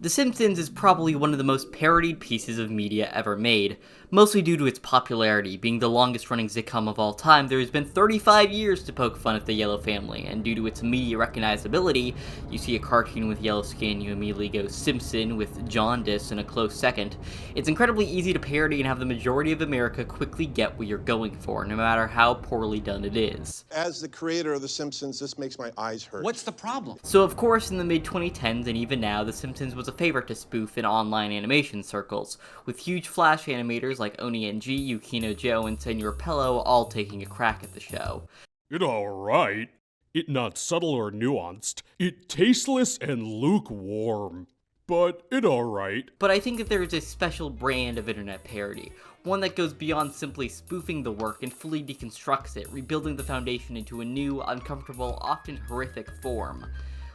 The Simpsons is probably one of the most parodied pieces of media ever made, mostly due to its popularity. Being the longest running sitcom of all time, there has been 35 years to poke fun at the Yellow family, and due to its immediate recognizability, you see a cartoon with yellow skin, you immediately go Simpson with jaundice in a close second. It's incredibly easy to parody and have the majority of America quickly get what you're going for, no matter how poorly done it is. As the creator of The Simpsons, this makes my eyes hurt. What's the problem? So of course, in the mid-2010s and even now, The Simpsons was a favorite to spoof in online animation circles, with huge Flash animators like Oni NG, Yukino Joe, and Senor Pello all taking a crack at the show. It alright. It not subtle or nuanced. It tasteless and lukewarm. But it alright. But I think that there is a special brand of internet parody, one that goes beyond simply spoofing the work and fully deconstructs it, rebuilding the foundation into a new, uncomfortable, often horrific form.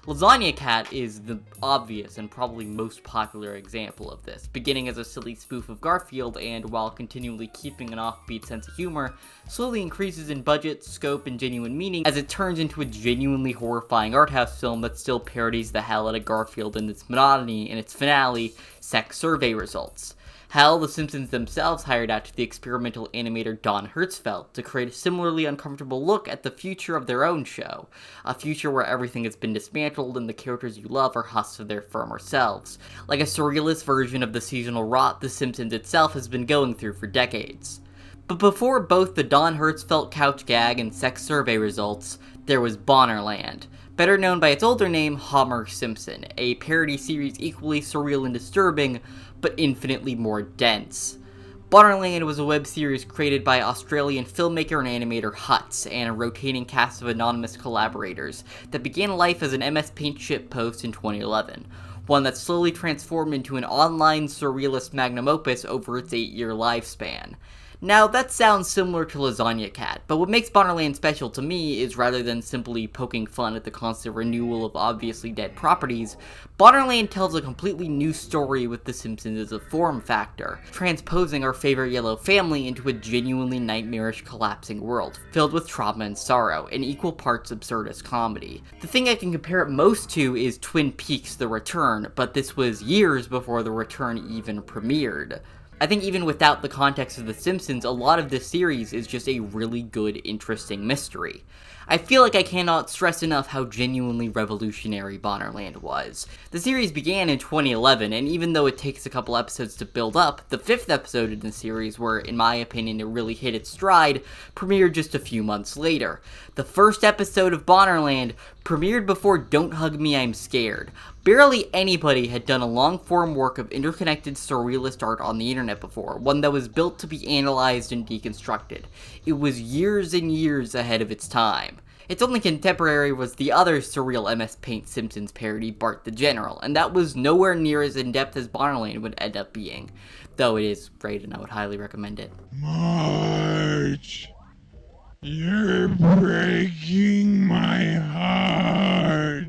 Lasagna Cat is the obvious and probably most popular example of this, beginning as a silly spoof of Garfield and, while continually keeping an offbeat sense of humor, slowly increases in budget, scope, and genuine meaning as it turns into a genuinely horrifying arthouse film that still parodies the hell out of Garfield and its monotony in its finale, sex survey results. Hell, the Simpsons themselves hired out to the experimental animator Don Hertzfeldt to create a similarly uncomfortable look at the future of their own show. A future where everything has been dismantled and the characters you love are husked of their former selves. Like a surrealist version of the seasonal rot The Simpsons itself has been going through for decades. But before both the Don Hertzfeldt couch gag and sex survey results, there was Bonnerland, better known by its older name, Hommer Simpson, a parody series equally surreal and disturbing, but infinitely more dense. Bonnerland was a web series created by Australian filmmaker and animator Hutz and a rotating cast of anonymous collaborators that began life as an MS Paint shitpost in 2011, one that slowly transformed into an online surrealist magnum opus over its 8-year lifespan. Now, that sounds similar to Lasagna Cat, but what makes Bonnerland special to me is rather than simply poking fun at the constant renewal of obviously dead properties, Bonnerland tells a completely new story with The Simpsons as a form factor, transposing our favorite yellow family into a genuinely nightmarish collapsing world, filled with trauma and sorrow, in equal parts absurdist comedy. The thing I can compare it most to is Twin Peaks: The Return, but this was years before The Return even premiered. I think even without the context of The Simpsons, a lot of this series is just a really good, interesting mystery. I feel like I cannot stress enough how genuinely revolutionary Bonnerland was. The series began in 2011, and even though it takes a couple episodes to build up, the 5th episode in the series, where in my opinion it really hit its stride, premiered just a few months later. The first episode of Bonnerland premiered before Don't Hug Me, I'm Scared. Barely anybody had done a long-form work of interconnected surrealist art on the internet before, one that was built to be analyzed and deconstructed. It was years and years ahead of its time. Its only contemporary was the other surreal MS Paint Simpsons parody, Bart the General, and that was nowhere near as in-depth as Bonnerland would end up being, though it is great and I would highly recommend it. Marge, you're breaking my heart.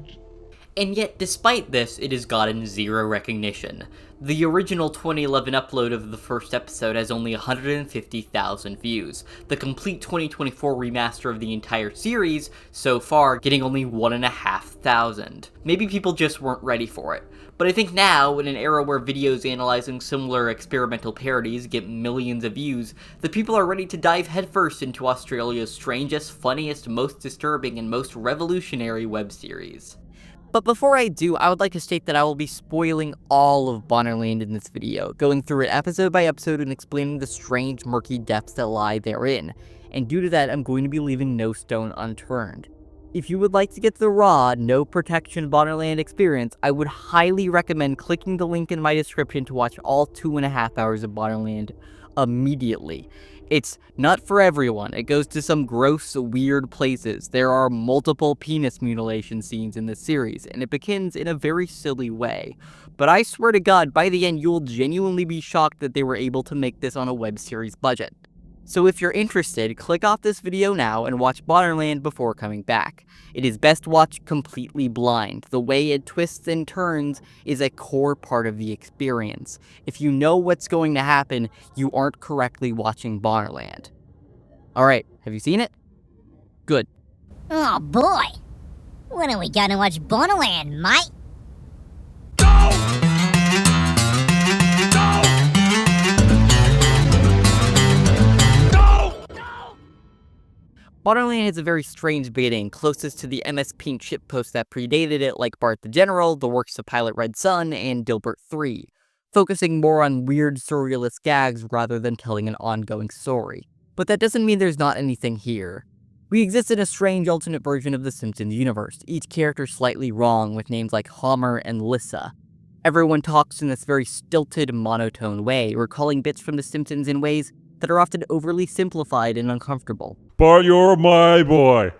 And yet, despite this, it has gotten zero recognition. The original 2011 upload of the first episode has only 150,000 views. The complete 2024 remaster of the entire series, so far, getting only 1,500. Maybe people just weren't ready for it. But I think now, in an era where videos analyzing similar experimental parodies get millions of views, the people are ready to dive headfirst into Australia's strangest, funniest, most disturbing, and most revolutionary web series. But before I do, I would like to state that I will be spoiling all of Bonnerland in this video, going through it episode by episode and explaining the strange, murky depths that lie therein. And due to that, I'm going to be leaving no stone unturned. If you would like to get the raw, no protection Bonnerland experience, I would highly recommend clicking the link in my description to watch all 2.5 hours of Bonnerland immediately. It's not for everyone. It goes to some gross, weird places. There are multiple penis mutilation scenes in this series, and it begins in a very silly way. But I swear to God, by the end, you'll genuinely be shocked that they were able to make this on a web series budget. So if you're interested, click off this video now and watch Bonnerland before coming back. It is best watched completely blind. The way it twists and turns is a core part of the experience. If you know what's going to happen, you aren't correctly watching Bonnerland. Alright, have you seen it? Good. Oh boy! When are we gonna watch Bonnerland, mate? No! Bonnerland has a very strange beginning, closest to the MS Paint shitpost that predated it, like Bart the General, the works of pilotredsun, and Dilbert 3, focusing more on weird surrealist gags rather than telling an ongoing story. But that doesn't mean there's not anything here. We exist in a strange alternate version of the Simpsons universe, each character slightly wrong with names like Homer and Lissa. Everyone talks in this very stilted, monotone way, recalling bits from The Simpsons in ways that are often overly simplified and uncomfortable. Bart, you're my boy.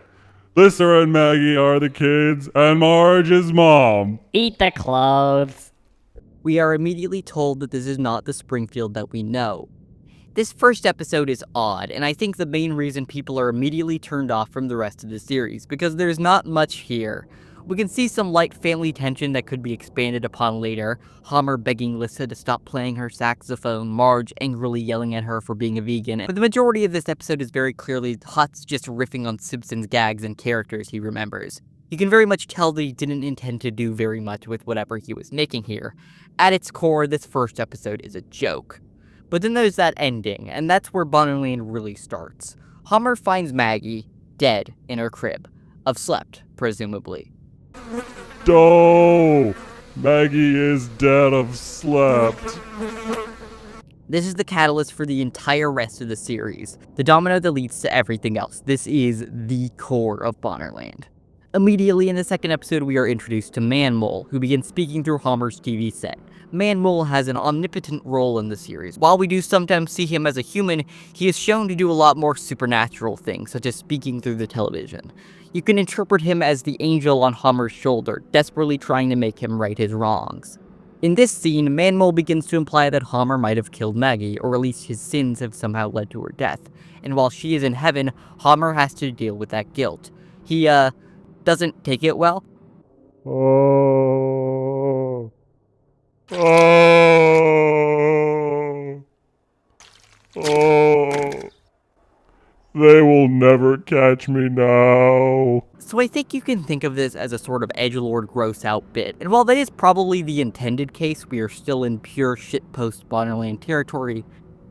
Lissa and Maggie are the kids, and Marge is mom. Eat the clothes. We are immediately told that this is not the Springfield that we know. This first episode is odd, and I think the main reason people are immediately turned off from the rest of the series, because there's not much here. We can see some light family tension that could be expanded upon later, Homer begging Lissa to stop playing her saxophone, Marge angrily yelling at her for being a vegan, but the majority of this episode is very clearly Hutz just riffing on Simpsons gags and characters he remembers. You can very much tell that he didn't intend to do very much with whatever he was making here. At its core, this first episode is a joke. But then there's that ending, and that's where Bonnerland really starts. Homer finds Maggie, dead, in her crib. Of slept, presumably. Oh, Maggie is dead of slept. This is the catalyst for the entire rest of the series. The domino that leads to everything else. This is the core of Bonnerland. Immediately in the second episode, we are introduced to Man-Mole, who begins speaking through Homer's TV set. Man-Mole has an omnipotent role in the series. While we do sometimes see him as a human, he is shown to do a lot more supernatural things, such as speaking through the television. You can interpret him as the angel on Homer's shoulder, desperately trying to make him right his wrongs. In this scene, Man-Mole begins to imply that Homer might have killed Maggie, or at least his sins have somehow led to her death. And while she is in heaven, Homer has to deal with that guilt. He, doesn't take it well. Oh. Oh. Oh. They will never catch me now. So I think you can think of this as a sort of edgelord gross out bit, and while that is probably the intended case, we are still in pure shitpost Bonnerland territory.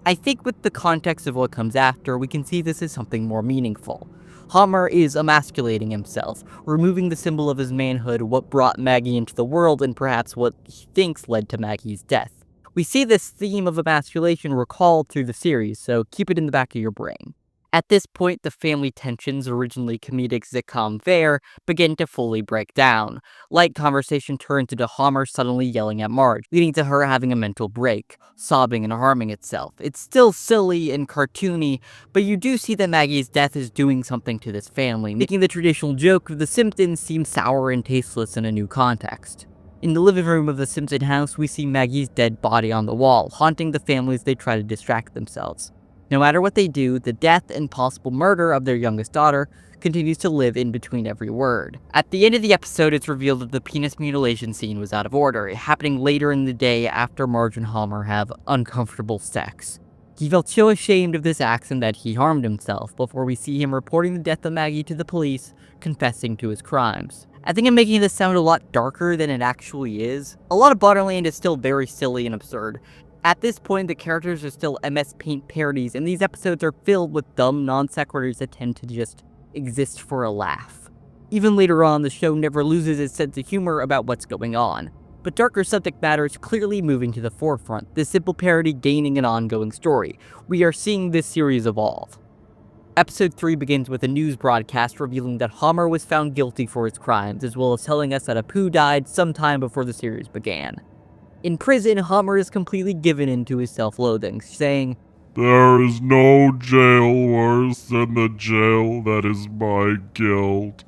I think with the context of what comes after, we can see this as something more meaningful. Homer is emasculating himself, removing the symbol of his manhood, what brought Maggie into the world, and perhaps what he thinks led to Maggie's death. We see this theme of emasculation recalled through the series, so keep it in the back of your brain. At this point, the family tensions, originally comedic sitcom fare, begin to fully break down. Light conversation turns into Homer suddenly yelling at Marge, leading to her having a mental break, sobbing and harming itself. It's still silly and cartoony, but you do see that Maggie's death is doing something to this family, making the traditional joke of The Simpsons seem sour and tasteless in a new context. In the living room of the Simpson house, we see Maggie's dead body on the wall, haunting the family as they try to distract themselves. No matter what they do, the death and possible murder of their youngest daughter continues to live in between every word. At the end of the episode, it's revealed that the penis mutilation scene was out of order, happening later in the day after Marge and Homer have uncomfortable sex. He felt so ashamed of this accident that he harmed himself before we see him reporting the death of Maggie to the police, confessing to his crimes. I think I'm making this sound a lot darker than it actually is. A lot of Bonnerland is still very silly and absurd. At this point, the characters are still MS Paint parodies, and these episodes are filled with dumb non-sequiturs that tend to just exist for a laugh. Even later on, the show never loses its sense of humor about what's going on. But darker subject matter is clearly moving to the forefront, this simple parody gaining an ongoing story. We are seeing this series evolve. Episode 3 begins with a news broadcast revealing that Homer was found guilty for his crimes, as well as telling us that Apu died sometime before the series began. In prison, Homer is completely given into his self-loathing, saying, There is no jail worse than the jail that is my guilt.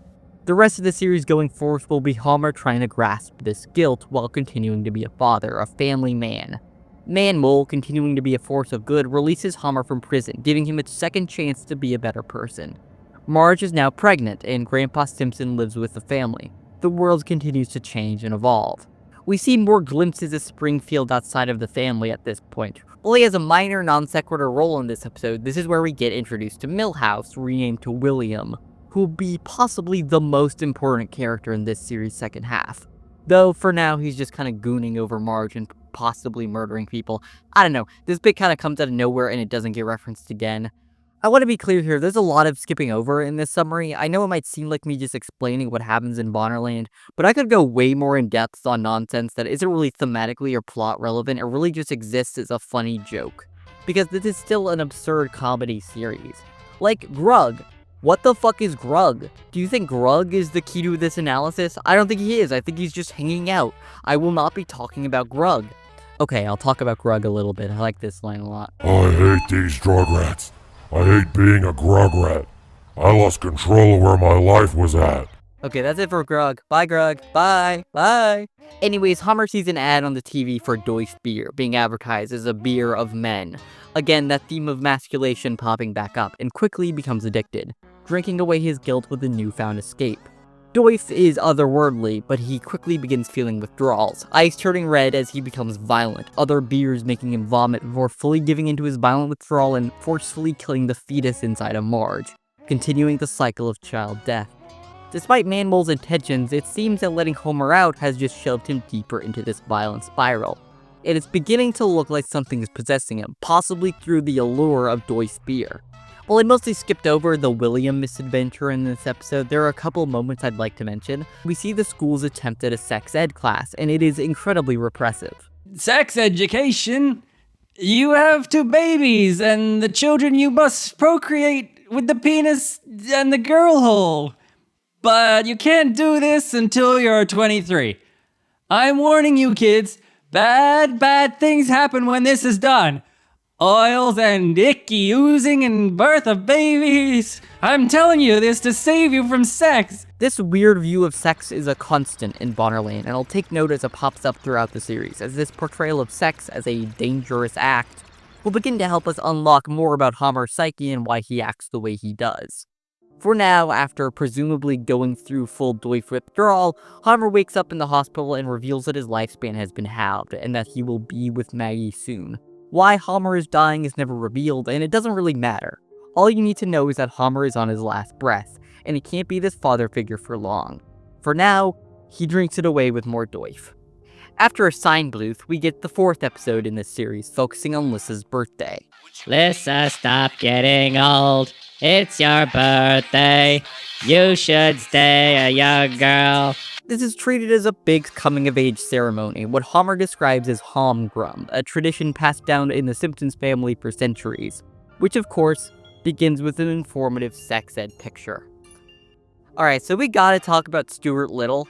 The rest of the series going forth will be Homer trying to grasp this guilt while continuing to be a father, a family man. Man-Mole, continuing to be a force of good, releases Homer from prison, giving him a second chance to be a better person. Marge is now pregnant, and Grandpa Simpson lives with the family. The world continues to change and evolve. We see more glimpses of Springfield outside of the family at this point. While he has a minor non-sequitur role in this episode, this is where we get introduced to Milhouse, renamed to William, who will be possibly the most important character in this series' second half. Though, for now, he's just kind of gooning over Marge and possibly murdering people. I don't know, this bit kind of comes out of nowhere and it doesn't get referenced again. I want to be clear here, there's a lot of skipping over in this summary. I know it might seem like me just explaining what happens in Bonnerland, but I could go way more in depth on nonsense that isn't really thematically or plot relevant. It really just exists as a funny joke. Because this is still an absurd comedy series. Like Grug. What the fuck is Grug? Do you think Grug is the key to this analysis? I don't think he is. I think he's just hanging out. I will not be talking about Grug. Okay, I'll talk about Grug a little bit. I like this line a lot. I hate these drug rats. I hate being a grug rat. I lost control of where my life was at. Okay, that's it for Grug. Bye, Grug. Bye. Bye. Anyways, Hommer sees an ad on the TV for Deutsch beer being advertised as a beer of men. Again, that theme of masculation popping back up, and quickly becomes addicted, drinking away his guilt with a newfound escape. Deutsch is otherworldly, but he quickly begins feeling withdrawals, eyes turning red as he becomes violent, other beers making him vomit before fully giving into his violent withdrawal and forcefully killing the fetus inside of Marge, continuing the cycle of child death. Despite Man-Mole's intentions, it seems that letting Homer out has just shoved him deeper into this violent spiral. And it's beginning to look like something is possessing him, possibly through the allure of Deutsch beer. While I mostly skipped over the William misadventure in this episode, there are a couple moments I'd like to mention. We see the school's attempt at a sex ed class, and it is incredibly repressive. Sex education? You have 2 babies, and the children you must procreate with the penis and the girl hole. But you can't do this until you're 23. I'm warning you, kids. Bad things happen when this is done. Oils and icky oozing and birth of babies. I'm telling you this to save you from sex. This weird view of sex is a constant in Bonnerland, and I'll take note as it pops up throughout the series, as this portrayal of sex as a dangerous act will begin to help us unlock more about Homer's psyche and why he acts the way he does. For now, after presumably going through full Deutsch withdrawal, Homer wakes up in the hospital and reveals that his lifespan has been halved, and that he will be with Maggie soon. Why Homer is dying is never revealed, and it doesn't really matter. All you need to know is that Homer is on his last breath, and he can't be this father figure for long. For now, he drinks it away with more Deutsch. After a sign bluth, we get the 4th episode in this series, focusing on Lissa's birthday. Lissa, stop getting old. It's your birthday. You should stay a young girl. This is treated as a big coming-of-age ceremony, what Homer describes as Homgrum, a tradition passed down in the Simpsons family for centuries, which of course, begins with an informative sex ed picture. Alright, so we gotta talk about Stuart Little.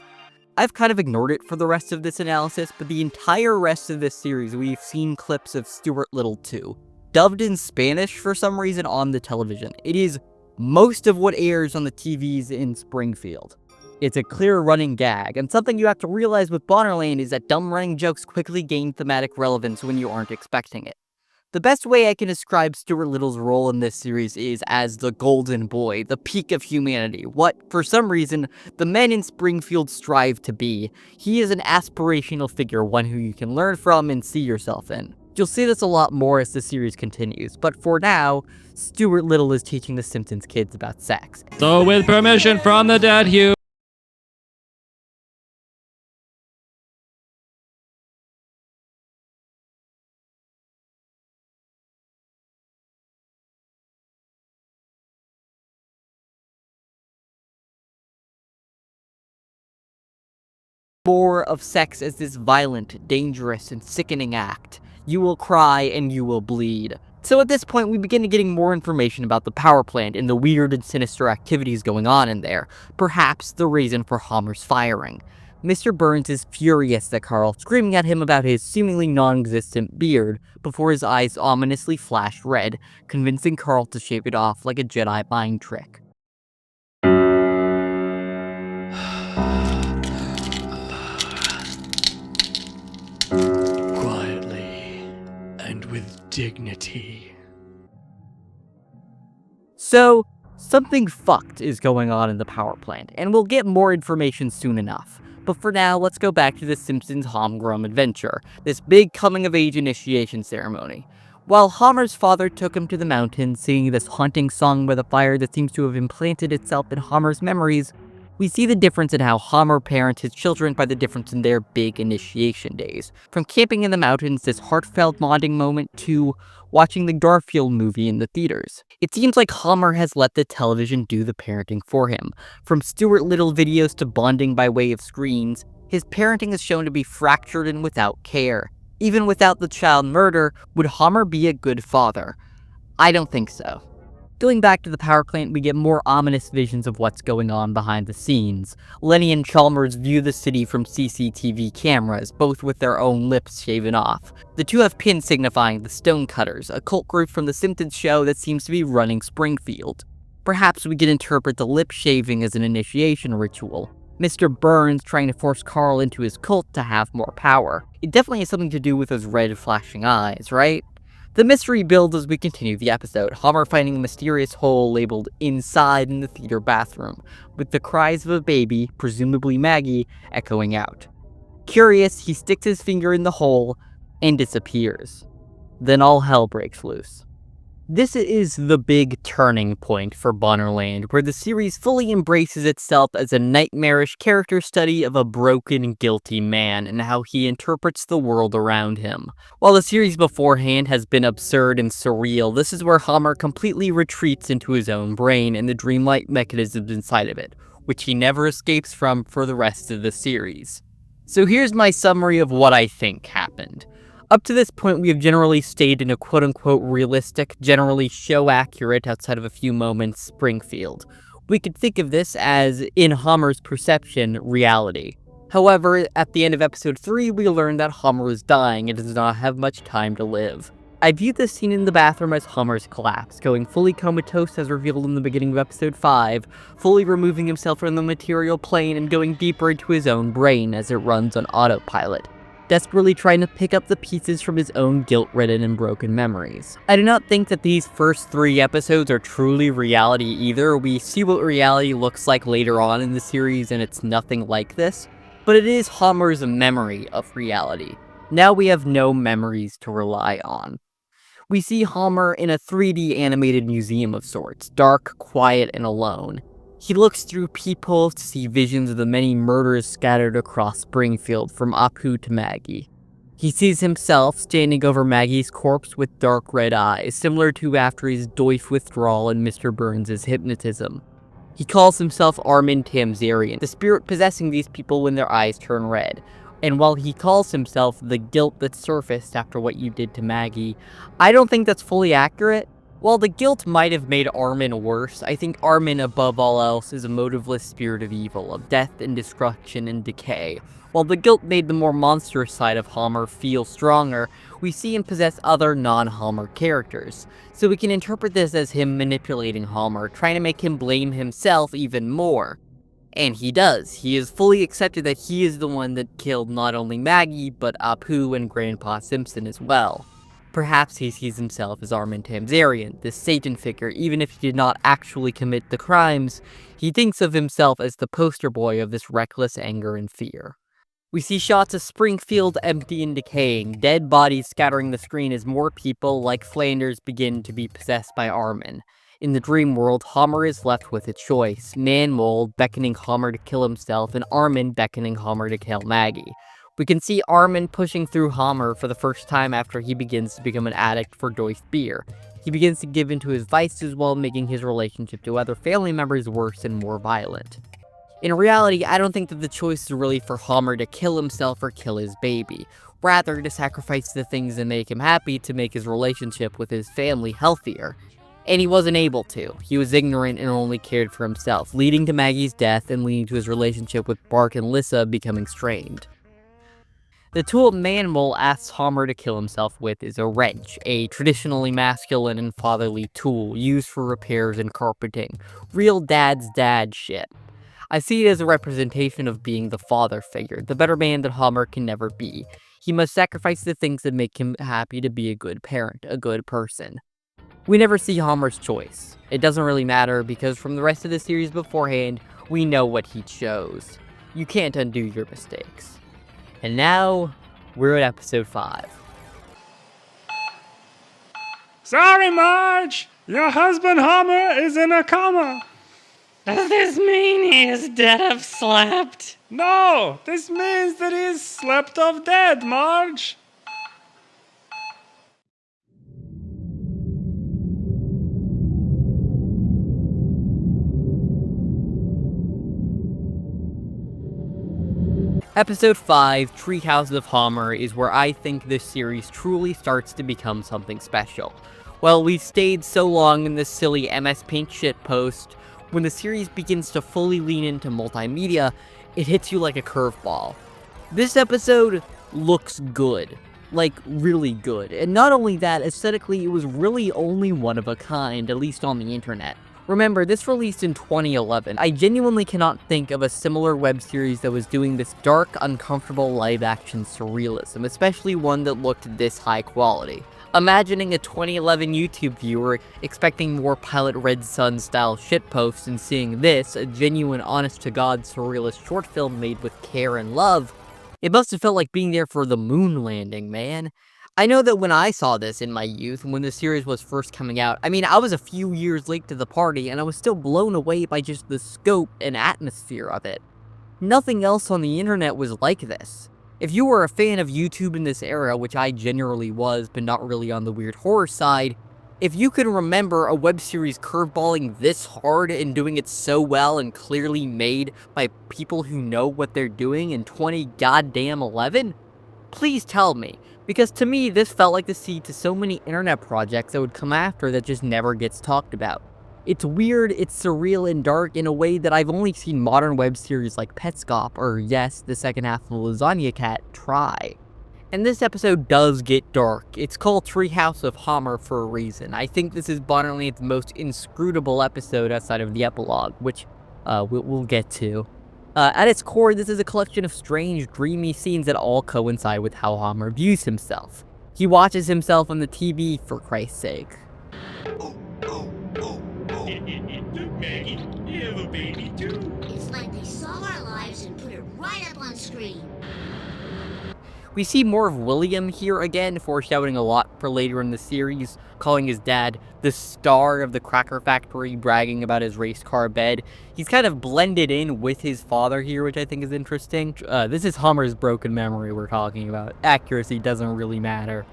I've kind of ignored it for the rest of this analysis, but the entire rest of this series we've seen clips of Stuart Little too, dubbed in Spanish for some reason on the television. It is most of what airs on the TVs in Springfield. It's a clear running gag, and something you have to realize with Bonnerland is that dumb running jokes quickly gain thematic relevance when you aren't expecting it. The best way I can describe Stuart Little's role in this series is as the golden boy, the peak of humanity, what, for some reason, the men in Springfield strive to be. He is an aspirational figure, one who you can learn from and see yourself in. You'll see this a lot more as the series continues, but for now, Stuart Little is teaching the Simpsons kids about sex. So with permission from the dead, Hugh. More of sex as this violent, dangerous, and sickening act. You will cry and you will bleed. So at this point, we begin getting more information about the power plant and the weird and sinister activities going on in there. Perhaps the reason for Homer's firing. Mr. Burns is furious at Carl, screaming at him about his seemingly non-existent beard, before his eyes ominously flash red, convincing Carl to shave it off like a Jedi mind trick. Quietly and with dignity. So, something fucked is going on in the power plant, and we'll get more information soon enough. But for now, let's go back to the Simpsons Homgrum adventure, this big coming-of-age initiation ceremony. While Homer's father took him to the mountains, singing this haunting song by the fire that seems to have implanted itself in Homer's memories, We see the difference in how Hommer parents his children by the difference in their big initiation days. From camping in the mountains, this heartfelt bonding moment, to watching the Garfield movie in the theaters. It seems like Hommer has let the television do the parenting for him. From Stuart Little videos to bonding by way of screens, his parenting is shown to be fractured and without care. Even without the child murder, would Hommer be a good father? I don't think so. Going back to the power plant, we get more ominous visions of what's going on behind the scenes. Lenny and Chalmers view the city from CCTV cameras, both with their own lips shaven off. The two have pins signifying the Stonecutters, a cult group from the Simpsons show that seems to be running Springfield. Perhaps we could interpret the lip shaving as an initiation ritual. Mr. Burns trying to force Carl into his cult to have more power. It definitely has something to do with those red flashing eyes, right? The mystery builds as we continue the episode, Homer finding a mysterious hole labeled "inside" in the theater bathroom, with the cries of a baby, presumably Maggie, echoing out. Curious, he sticks his finger in the hole and disappears. Then all hell breaks loose. This is the big turning point for Bonnerland, where the series fully embraces itself as a nightmarish character study of a broken, guilty man and how he interprets the world around him. While the series beforehand has been absurd and surreal, this is where Homer completely retreats into his own brain and the dreamlike mechanisms inside of it, which he never escapes from for the rest of the series. So here's my summary of what I think happened. Up to this point, we have generally stayed in a quote-unquote realistic, generally show-accurate, outside of a few moments, Springfield. We could think of this as, in Homer's perception, reality. However, at the end of episode 3, we learn that Homer is dying and does not have much time to live. I view this scene in the bathroom as Homer's collapse, going fully comatose as revealed in the beginning of episode 5, fully removing himself from the material plane and going deeper into his own brain as it runs on autopilot, desperately trying to pick up the pieces from his own guilt-ridden and broken memories. I do not think that these first 3 episodes are truly reality either. We see what reality looks like later on in the series, and it's nothing like this, but it is Homer's memory of reality. Now we have no memories to rely on. We see Homer in a 3D animated museum of sorts, dark, quiet, and alone. He looks through peepholes to see visions of the many murders scattered across Springfield, from Apu to Maggie. He sees himself standing over Maggie's corpse with dark red eyes, similar to after his Doif withdrawal and Mr. Burns' hypnotism. He calls himself Armin Tamzarian, the spirit possessing these people when their eyes turn red. And while he calls himself the guilt that surfaced after what you did to Maggie, I don't think that's fully accurate. While the guilt might have made Armin worse, I think Armin, above all else, is a motiveless spirit of evil, of death and destruction and decay. While the guilt made the more monstrous side of Homer feel stronger, we see him possess other non-Homer characters. So we can interpret this as him manipulating Homer, trying to make him blame himself even more. And he does. He has fully accepted that he is the one that killed not only Maggie, but Apu and Grandpa Simpson as well. Perhaps he sees himself as Armin Tamzarian, this Satan figure. Even if he did not actually commit the crimes, he thinks of himself as the poster boy of this reckless anger and fear. We see shots of Springfield empty and decaying, dead bodies scattering the screen as more people, like Flanders, begin to be possessed by Armin. In the dream world, Homer is left with a choice, Man-Mole beckoning Homer to kill himself, and Armin beckoning Homer to kill Maggie. We can see Armin pushing through Homer for the first time after he begins to become an addict for Doif beer. He begins to give into his vices while making his relationship to other family members worse and more violent. In reality, I don't think that the choice is really for Homer to kill himself or kill his baby, rather to sacrifice the things that make him happy to make his relationship with his family healthier. And he wasn't able to. He was ignorant and only cared for himself, leading to Maggie's death and leading to his relationship with Bart and Lissa becoming strained. The tool Man-Mole asks Homer to kill himself with is a wrench, a traditionally masculine and fatherly tool used for repairs and carpeting. Real dad's dad shit. I see it as a representation of being the father figure, the better man that Homer can never be. He must sacrifice the things that make him happy to be a good parent, a good person. We never see Homer's choice. It doesn't really matter because from the rest of the series beforehand, we know what he chose. You can't undo your mistakes. And now, we're at episode 5. Sorry, Marge! Your husband Homer is in a coma! Does this mean he is dead of slept? No, this means that he's slept off dead, Marge. Episode 5, Treehouse of Hommer, is where I think this series truly starts to become something special. Well, we've stayed so long in this silly MS Paint shitpost. When the series begins to fully lean into multimedia, it hits you like a curveball. This episode looks good. Like, really good. And not only that, aesthetically, it was really only one of a kind, at least on the internet. Remember, this released in 2011. I genuinely cannot think of a similar web series that was doing this dark, uncomfortable live-action surrealism, especially one that looked this high quality. Imagining a 2011 YouTube viewer expecting more pilotredsun style shitposts and seeing this, a genuine, honest-to-God surrealist short film made with care and love, it must have felt like being there for the moon landing, man. I know that when I saw this in my youth, when the series was first coming out, I mean, I was a few years late to the party, and I was still blown away by just the scope and atmosphere of it. Nothing else on the internet was like this. If you were a fan of YouTube in this era, which I generally was, but not really on the weird horror side, if you can remember a web series curveballing this hard and doing it so well and clearly made by people who know what they're doing in 2011, please tell me. Because to me, this felt like the seed to so many internet projects that would come after that just never gets talked about. It's weird, it's surreal and dark in a way that I've only seen modern web series like Petscop, or yes, the second half of Lasagna Cat, try. And this episode does get dark. It's called Treehouse of Hommer for a reason. I think this is Bonnerland's most inscrutable episode outside of the epilogue, which we'll get to. At its core, this is a collection of strange, dreamy scenes that all coincide with how Homer views himself. He watches himself on the TV, for Christ's sake. It's like they saw our lives and put it right up on screen. We see more of William here again, foreshadowing a lot for later in the series, calling his dad the star of the Cracker Factory, bragging about his race car bed. He's kind of blended in with his father here, which I think is interesting. This is Homer's broken memory we're talking about. Accuracy doesn't really matter.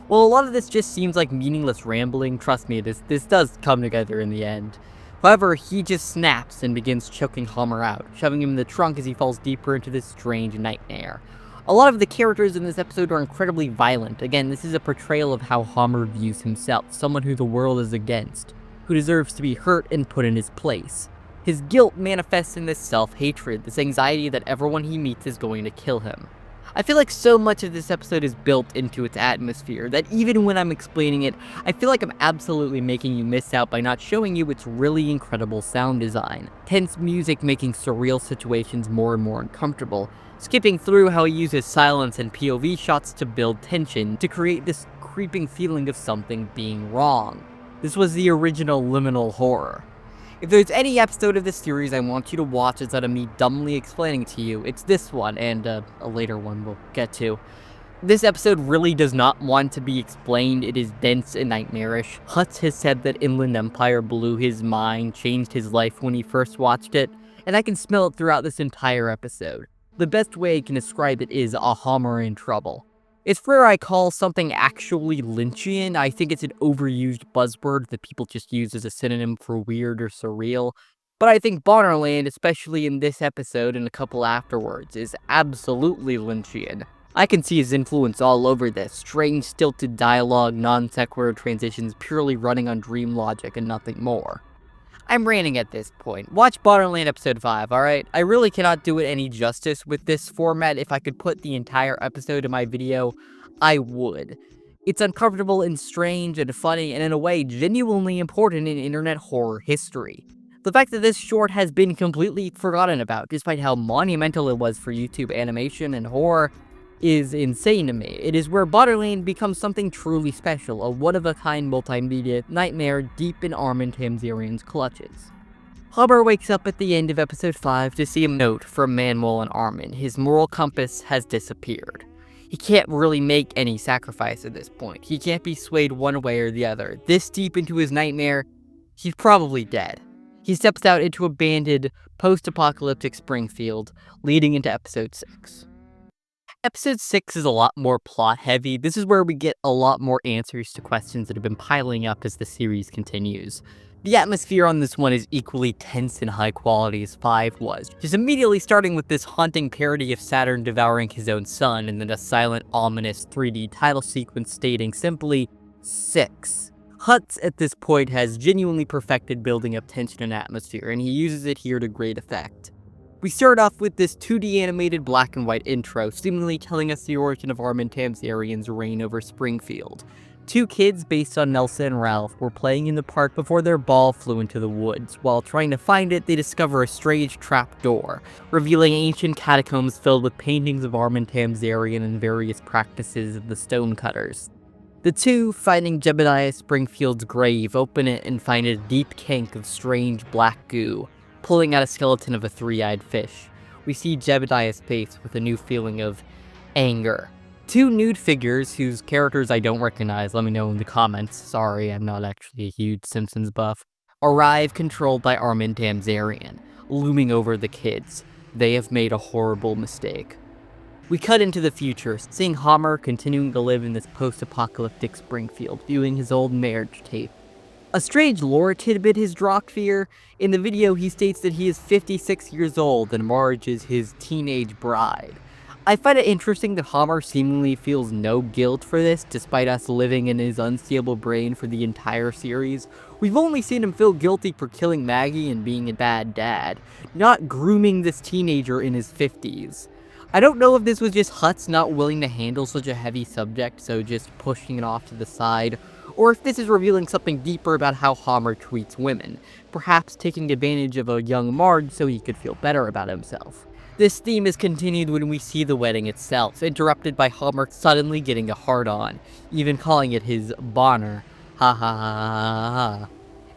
Well, a lot of this just seems like meaningless rambling. Trust me, this does come together in the end. However, he just snaps and begins choking Homer out, shoving him in the trunk as he falls deeper into this strange nightmare. A lot of the characters in this episode are incredibly violent. Again, this is a portrayal of how Homer views himself, someone who the world is against, who deserves to be hurt and put in his place. His guilt manifests in this self-hatred, this anxiety that everyone he meets is going to kill him. I feel like so much of this episode is built into its atmosphere, that even when I'm explaining it, I feel like I'm absolutely making you miss out by not showing you its really incredible sound design. Tense music making surreal situations more and more uncomfortable, skipping through how he uses silence and POV shots to build tension, to create this creeping feeling of something being wrong. This was the original liminal horror. If there's any episode of this series I want you to watch instead of me dumbly explaining to you, it's this one, and a later one we'll get to. This episode really does not want to be explained. It is dense and nightmarish. Hutz has said that Inland Empire blew his mind, changed his life when he first watched it, and I can smell it throughout this entire episode. The best way I can describe it is a Homer in trouble. It's rare I call something actually Lynchian. I think it's an overused buzzword that people just use as a synonym for weird or surreal. But I think Bonnerland, especially in this episode and a couple afterwards, is absolutely Lynchian. I can see his influence all over this. Strange, stilted dialogue, non-sequitur transitions purely running on dream logic and nothing more. I'm ranting at this point. Watch Bonnerland episode 5, alright? I really cannot do it any justice with this format. If I could put the entire episode in my video, I would. It's uncomfortable and strange and funny and in a way genuinely important in internet horror history. The fact that this short has been completely forgotten about, despite how monumental it was for YouTube animation and horror, is insane to me. It is where Bonnerland becomes something truly special, a one-of-a-kind multimedia nightmare deep in Armin Tamzarian's clutches. Homer wakes up at the end of episode 5 to see a note from Manuel and Armin. His moral compass has disappeared. He can't really make any sacrifice at this point. He can't be swayed one way or the other. This deep into his nightmare, he's probably dead. He steps out into abandoned, post-apocalyptic Springfield, leading into episode 6. Episode 6 is a lot more plot-heavy. This is where we get a lot more answers to questions that have been piling up as the series continues. The atmosphere on this one is equally tense and high quality as 5 was, just immediately starting with this haunting parody of Saturn devouring his own sun, and then a silent, ominous 3D title sequence stating simply, 6. Hutz at this point has genuinely perfected building up tension and atmosphere, and he uses it here to great effect. We start off with this 2D animated black and white intro, seemingly telling us the origin of Armin Tamzarian's reign over Springfield. 2 kids based on Nelsa and Ralph were playing in the park before their ball flew into the woods. While trying to find it, they discover a strange trapdoor, revealing ancient catacombs filled with paintings of Armin Tamzarian and various practices of the stonecutters. The 2, finding Jebediah Springfield's grave, open it and find a deep tank of strange black goo, pulling out a skeleton of a 3-eyed fish. We see Jebediah's face with a new feeling of anger. 2 nude figures whose characters I don't recognize, let me know in the comments, sorry I'm not actually a huge Simpsons buff, arrive controlled by Armin Tamzarian, looming over the kids. They have made a horrible mistake. We cut into the future, seeing Hommer continuing to live in this post-apocalyptic Springfield, viewing his old marriage tape. A strange lore tidbit has dropped here. In the video, he states that he is 56 years old and Marge is his teenage bride. I find it interesting that Hommer seemingly feels no guilt for this, despite us living in his unstable brain for the entire series. We've only seen him feel guilty for killing Maggie and being a bad dad, not grooming this teenager in his 50s. I don't know if this was just Hutz not willing to handle such a heavy subject, so just pushing it off to the side, or if this is revealing something deeper about how Hommer treats women, perhaps taking advantage of a young Marge so he could feel better about himself. This theme is continued when we see the wedding itself, interrupted by Hommer suddenly getting a hard-on, even calling it his Bonner, ha ha ha ha ha,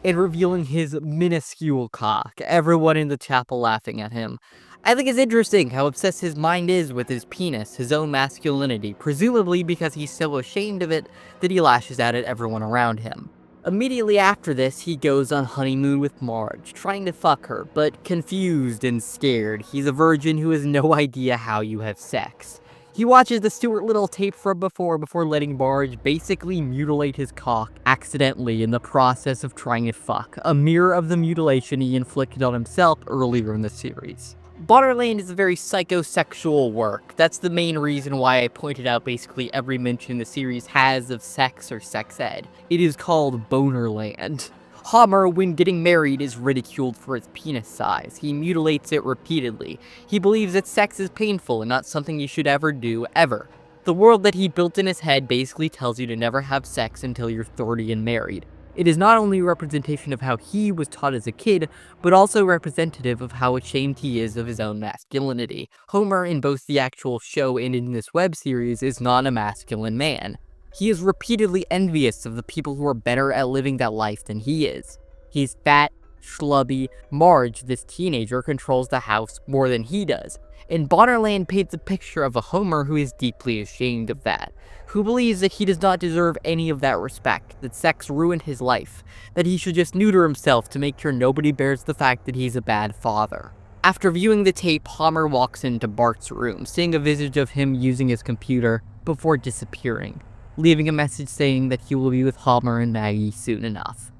and revealing his minuscule cock, everyone in the chapel laughing at him. I think it's interesting how obsessed his mind is with his penis, his own masculinity, presumably because he's so ashamed of it that he lashes out at everyone around him. Immediately after this, he goes on honeymoon with Marge, trying to fuck her, but confused and scared. He's a virgin who has no idea how you have sex. He watches the Stuart Little tape from before letting Marge basically mutilate his cock accidentally in the process of trying to fuck, a mirror of the mutilation he inflicted on himself earlier in the series. Bonnerland is a very psychosexual work. That's the main reason why I pointed out basically every mention the series has of sex or sex ed. It is called Bonnerland. Hommer, when getting married, is ridiculed for his penis size. He mutilates it repeatedly. He believes that sex is painful and not something you should ever do, ever. The world that he built in his head basically tells you to never have sex until you're 30 and married. It is not only a representation of how he was taught as a kid, but also representative of how ashamed he is of his own masculinity. Homer, in both the actual show and in this web series, is not a masculine man. He is repeatedly envious of the people who are better at living that life than he is. He's fat, schlubby. Marge, this teenager, controls the house more than he does. And Bonnerland paints a picture of a Homer who is deeply ashamed of that, who believes that he does not deserve any of that respect, that sex ruined his life, that he should just neuter himself to make sure nobody bears the fact that he's a bad father. After viewing the tape, Homer walks into Bart's room, seeing a visage of him using his computer before disappearing, leaving a message saying that he will be with Homer and Maggie soon enough.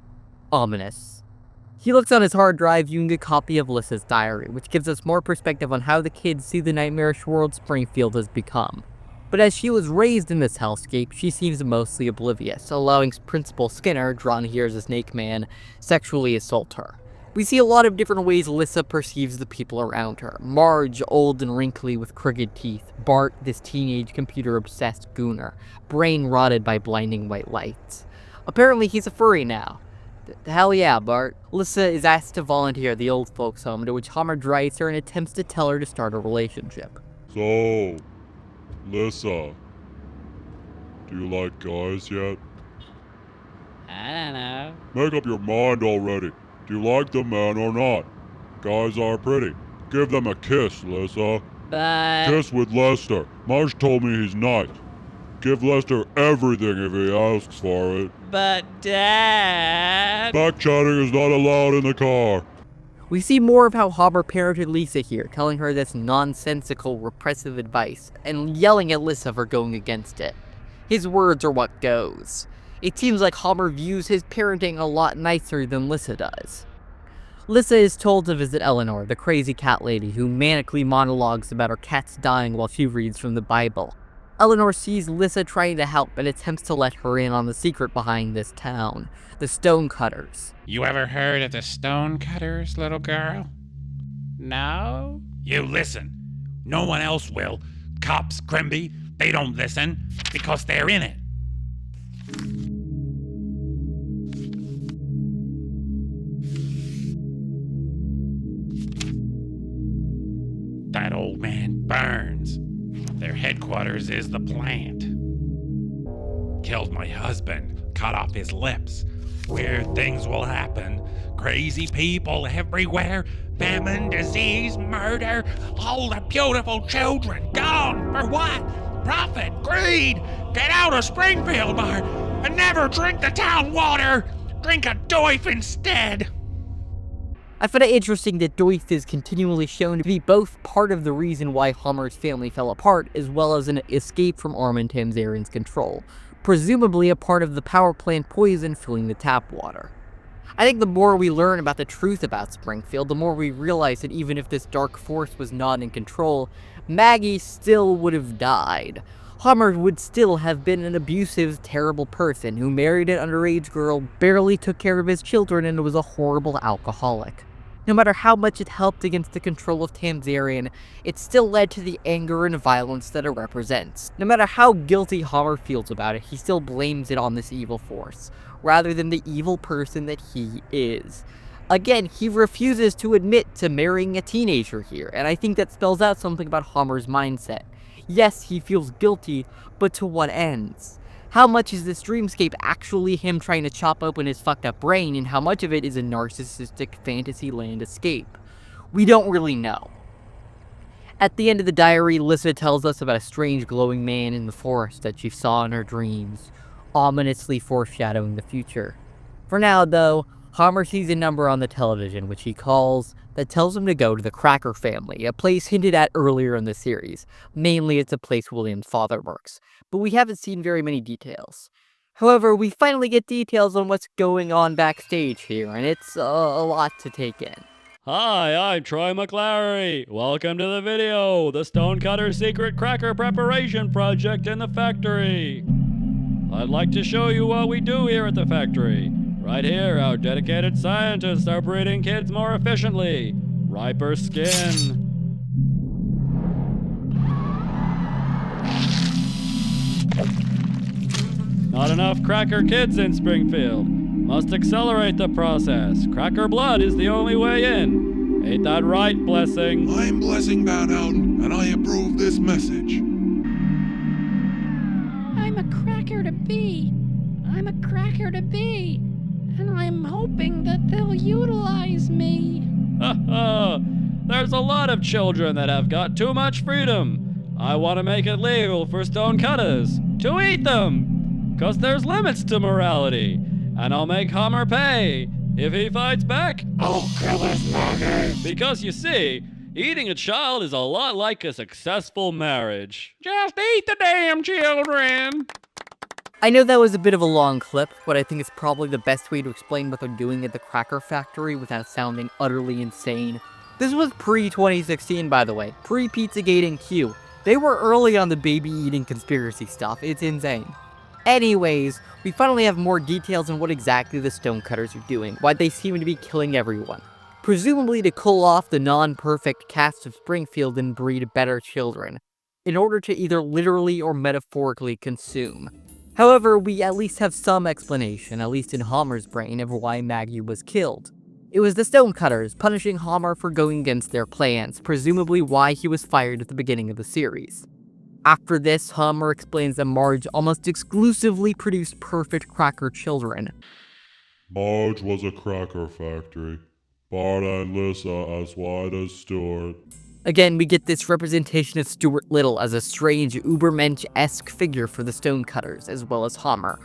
Ominous. He looks on his hard drive, viewing a copy of Lissa's diary, which gives us more perspective on how the kids see the nightmarish world Springfield has become. But as she was raised in this hellscape, she seems mostly oblivious, allowing Principal Skinner, drawn here as a snake man, sexually assault her. We see a lot of different ways Lissa perceives the people around her. Marge, old and wrinkly with crooked teeth. Bart, this teenage computer-obsessed gooner, brain rotted by blinding white lights. Apparently he's a furry now. Hell yeah, Bart. Lissa is asked to volunteer at the old folks home, to which Homer drives her and attempts to tell her to start a relationship. So, Lissa, do you like guys yet? I don't know. Make up your mind already. Do you like them, man, or not? Guys are pretty. Give them a kiss, Lissa. But... Kiss with Lester. Marge told me he's nice. Give Lester everything if he asks for it. But, Dad... Back chatting is not allowed in the car. We see more of how Hommer parented Lisa here, telling her this nonsensical, repressive advice, and yelling at Lisa for going against it. His words are what goes. It seems like Hommer views his parenting a lot nicer than Lisa does. Lisa is told to visit Eleanor, the crazy cat lady who manically monologues about her cats dying while she reads from the Bible. Eleanor sees Lisa trying to help and attempts to let her in on the secret behind this town, the Stonecutters. You ever heard of the Stonecutters, little girl? No? You listen. No one else will. Cops, Grimby, they don't listen because they're in it. That old man Burns. Their headquarters is the plant. Killed my husband, cut off his lips. Weird things will happen. Crazy people everywhere. Famine, disease, murder. All the beautiful children gone. For what? Profit, greed. Get out of Springfield, Bart, and never drink the town water. Drink a Doif instead. I find it interesting that Doif is continually shown to be both part of the reason why Hommer's family fell apart, as well as an escape from Armin Tamzarian's control, presumably a part of the power plant poison filling the tap water. I think the more we learn about the truth about Springfield, the more we realize that even if this dark force was not in control, Maggie still would have died. Hommer would still have been an abusive, terrible person who married an underage girl, barely took care of his children, and was a horrible alcoholic. No matter how much it helped against the control of Tamzarian, it still led to the anger and violence that it represents. No matter how guilty Hommer feels about it, he still blames it on this evil force, rather than the evil person that he is. Again, he refuses to admit to marrying a teenager here, and I think that spells out something about Hommer's mindset. Yes, he feels guilty, but to what ends? How much is this dreamscape actually him trying to chop open his fucked up brain, and how much of it is a narcissistic fantasy land escape? We don't really know. At the end of the diary, Lisa tells us about a strange glowing man in the forest that she saw in her dreams, ominously foreshadowing the future. For now, though, Hommer sees a number on the television, which he calls, that tells him to go to the Cracker family, a place hinted at earlier in the series. Mainly it's a place William's father works, but we haven't seen very many details. However, we finally get details on what's going on backstage here, and it's a lot to take in. Hi, I'm Troy McLary. Welcome to the video, the Stonecutter Secret Cracker Preparation Project in the factory. I'd like to show you what we do here at the factory. Right here, our dedicated scientists are breeding kids more efficiently. Riper skin. Not enough cracker kids in Springfield. Must accelerate the process. Cracker blood is the only way in. Ain't that right, Blessing? I'm Blessing Van Houten, and I approve this message. I'm a cracker to be. I'm a cracker to be. And I'm hoping that they'll utilize me. There's a lot of children that have got too much freedom. I want to make it legal for stonecutters to eat them. 'Cause there's limits to morality. And I'll make Hommer pay. If he fights back, I'll kill his mother. Because you see, eating a child is a lot like a successful marriage. Just eat the damn children. I know that was a bit of a long clip, but I think it's probably the best way to explain what they're doing at the Cracker Factory without sounding utterly insane. This was pre-2016, by the way, pre-Pizzagate and Q. They were early on the baby-eating conspiracy stuff, it's insane. Anyways, we finally have more details on what exactly the Stonecutters are doing, why they seem to be killing everyone. Presumably to cull off the non-perfect cast of Springfield and breed better children, in order to either literally or metaphorically consume. However, we at least have some explanation, at least in Hommer's brain, of why Maggie was killed. It was the Stonecutters punishing Hommer for going against their plans, presumably why he was fired at the beginning of the series. After this, Hommer explains that Marge almost exclusively produced perfect cracker children. Marge was a cracker factory. Bart and Lisa as wide as Stuart. Again, we get this representation of Stuart Little as a strange Ubermensch-esque figure for the Stonecutters, as well as Hommer.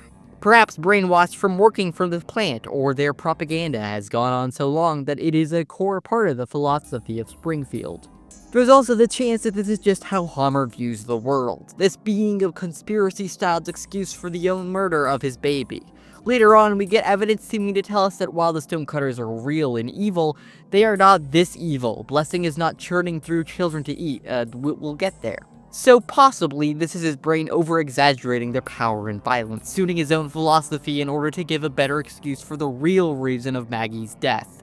Perhaps brainwashed from working for the plant, or their propaganda has gone on so long that it is a core part of the philosophy of Springfield. There's also the chance that this is just how Homer views the world, this being a conspiracy-styled excuse for the own murder of his baby. Later on, we get evidence seeming to tell us that while the stonecutters are real and evil, they are not this evil. Blessing is not churning through children to eat. We'll get there. So possibly, this is his brain over-exaggerating their power and violence, suiting his own philosophy in order to give a better excuse for the real reason of Maggie's death.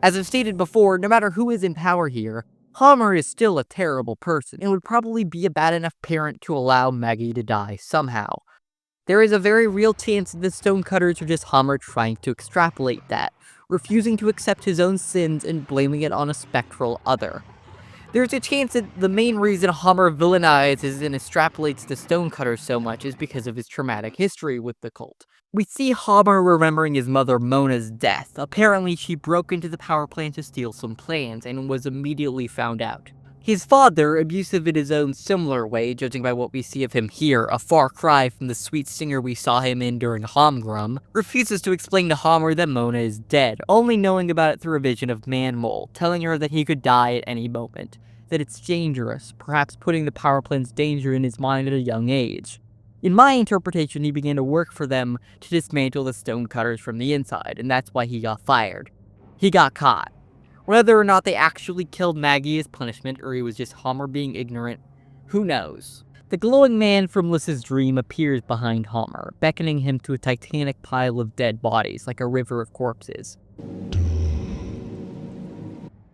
As I've stated before, no matter who is in power here, Homer is still a terrible person, and would probably be a bad enough parent to allow Maggie to die somehow. There is a very real chance that the stonecutters are just Homer trying to extrapolate that, refusing to accept his own sins and blaming it on a spectral other. There's a chance that the main reason Homer villainizes and extrapolates the stonecutters so much is because of his traumatic history with the cult. We see Homer remembering his mother Mona's death. Apparently she broke into the power plant to steal some plans and was immediately found out. His father, abusive in his own similar way, judging by what we see of him here, a far cry from the sweet singer we saw him in during Homgrum, refuses to explain to Homer that Mona is dead, only knowing about it through a vision of Man-Mole, telling her that he could die at any moment, that it's dangerous, perhaps putting the power plant's danger in his mind at a young age. In my interpretation, he began to work for them to dismantle the stonecutters from the inside, and that's why he got fired. He got caught. Whether or not they actually killed Maggie as punishment, or he was just Homer being ignorant, who knows? The glowing man from Lys's dream appears behind Homer, beckoning him to a titanic pile of dead bodies, like a river of corpses.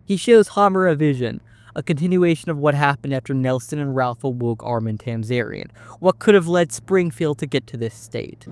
He shows Homer a vision, a continuation of what happened after Nelson and Ralph awoke Armin Tamzarian, what could have led Springfield to get to this state.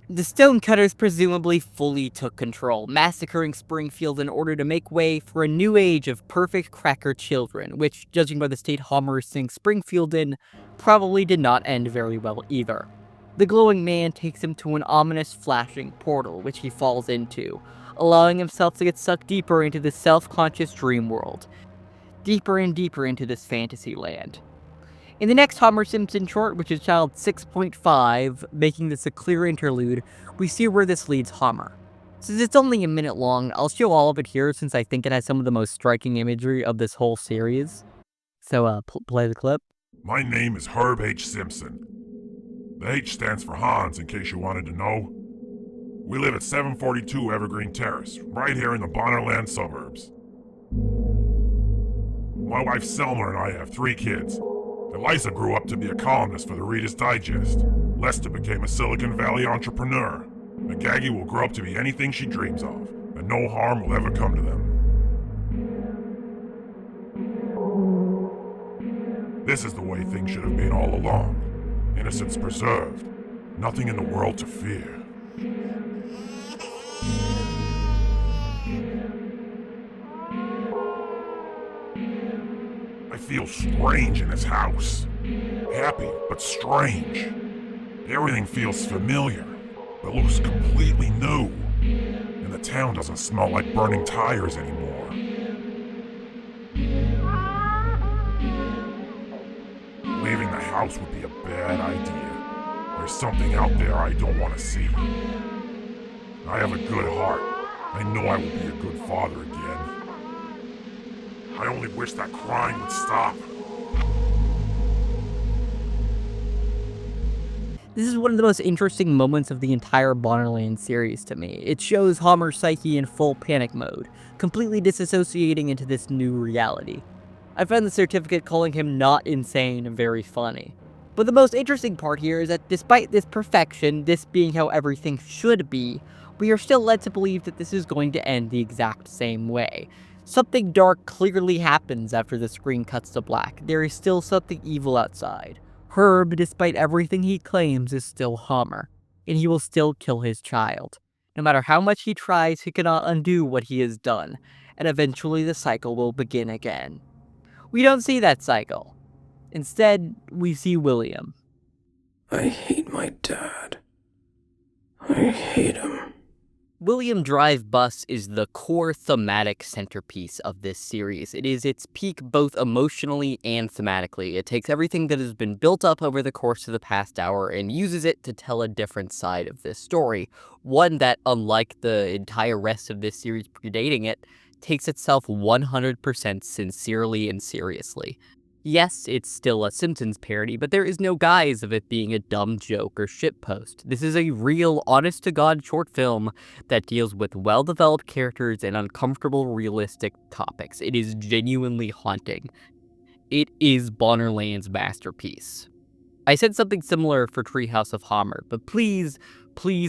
The stonecutters presumably fully took control, massacring Springfield in order to make way for a new age of perfect cracker children, which, judging by the state Homer is seeing Springfield in, probably did not end very well either. The glowing man takes him to an ominous flashing portal, which he falls into, allowing himself to get sucked deeper into this self-conscious dream world, deeper and deeper into this fantasy land. In the next Hommer Simpson short, which is child 6.5, making this a clear interlude, we see where this leads Homer. Since it's only a minute long, I'll show all of it here since I think it has some of the most striking imagery of this whole series. So, play the clip. My name is Herb H. Simpson. The H stands for Hans, in case you wanted to know. We live at 742 Evergreen Terrace, right here in the Bonnerland suburbs. My wife Selma and I have 3 kids. Eliza grew up to be a columnist for the Reader's Digest. Lester became a Silicon Valley entrepreneur. And Gaggy will grow up to be anything she dreams of, and no harm will ever come to them. This is the way things should have been all along. Innocence preserved. Nothing in the world to fear. I feel strange in this house. Happy, but strange. Everything feels familiar, but looks completely new. And the town doesn't smell like burning tires anymore. Leaving the house would be a bad idea. There's something out there I don't want to see. I have a good heart. I know I will be a good father again. I only wish that crying would stop. This is one of the most interesting moments of the entire Bonnerland series to me. It shows Homer's psyche in full panic mode, completely disassociating into this new reality. I found the certificate calling him not insane very funny. But the most interesting part here is that despite this perfection, this being how everything should be, we are still led to believe that this is going to end the exact same way. Something dark clearly happens after the screen cuts to black. There is still something evil outside. Herb, despite everything he claims, is still Homer, and he will still kill his child. No matter how much he tries, he cannot undo what he has done, and eventually the cycle will begin again. We don't see that cycle. Instead, we see William. I hate my dad. I hate him. William Drive Bus is the core thematic centerpiece of this series. It is its peak both emotionally and thematically. It takes everything that has been built up over the course of the past hour and uses it to tell a different side of this story. One that, unlike the entire rest of this series predating it, takes itself 100% sincerely and seriously. Yes, it's still a Simpsons parody, but there is no guise of it being a dumb joke or shitpost. This is a real, honest-to-God short film that deals with well-developed characters and uncomfortable, realistic topics. It is genuinely haunting. It is Bonnerland's masterpiece. I said something similar for Treehouse of Hommer, but please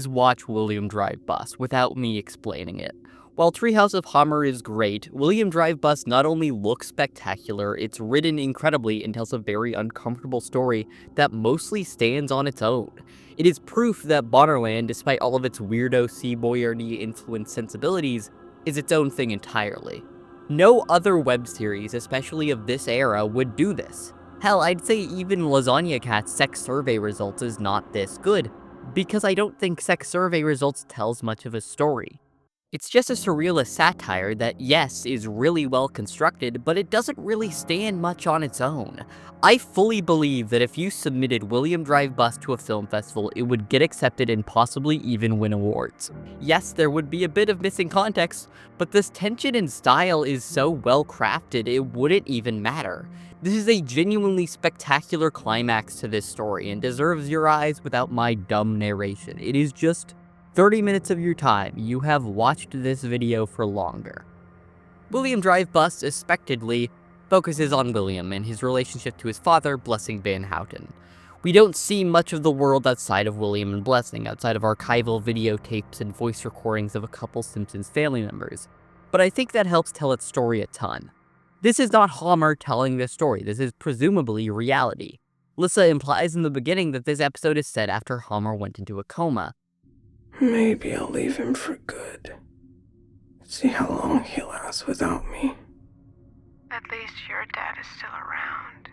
watch William Drive Bus without me explaining it. While Treehouse of Hommer is great, William Drive Bus not only looks spectacular, it's written incredibly and tells a very uncomfortable story that mostly stands on its own. It is proof that Bonnerland, despite all of its weirdo Sea Boyardee influenced sensibilities, is its own thing entirely. No other web series, especially of this era, would do this. Hell, I'd say even Lasagna Cat's sex survey results is not this good, because I don't think sex survey results tells much of a story. It's just a surrealist satire that, yes, is really well constructed, but it doesn't really stand much on its own. I fully believe that if you submitted William Drive Bus to a film festival, it would get accepted and possibly even win awards. Yes, there would be a bit of missing context, but this tension and style is so well crafted it wouldn't even matter. This is a genuinely spectacular climax to this story and deserves your eyes without my dumb narration. It is just 30 minutes of your time. You have watched this video for longer. William Drive Bus expectedly focuses on William and his relationship to his father, Blessing Van Houten. We don't see much of the world outside of William and Blessing, outside of archival videotapes and voice recordings of a couple Simpsons family members, but I think that helps tell its story a ton. This is not Homer telling this story, this is presumably reality. Lissa implies in the beginning that this episode is set after Homer went into a coma. Maybe I'll leave him for good. See how long he lasts without me. At least your dad is still around.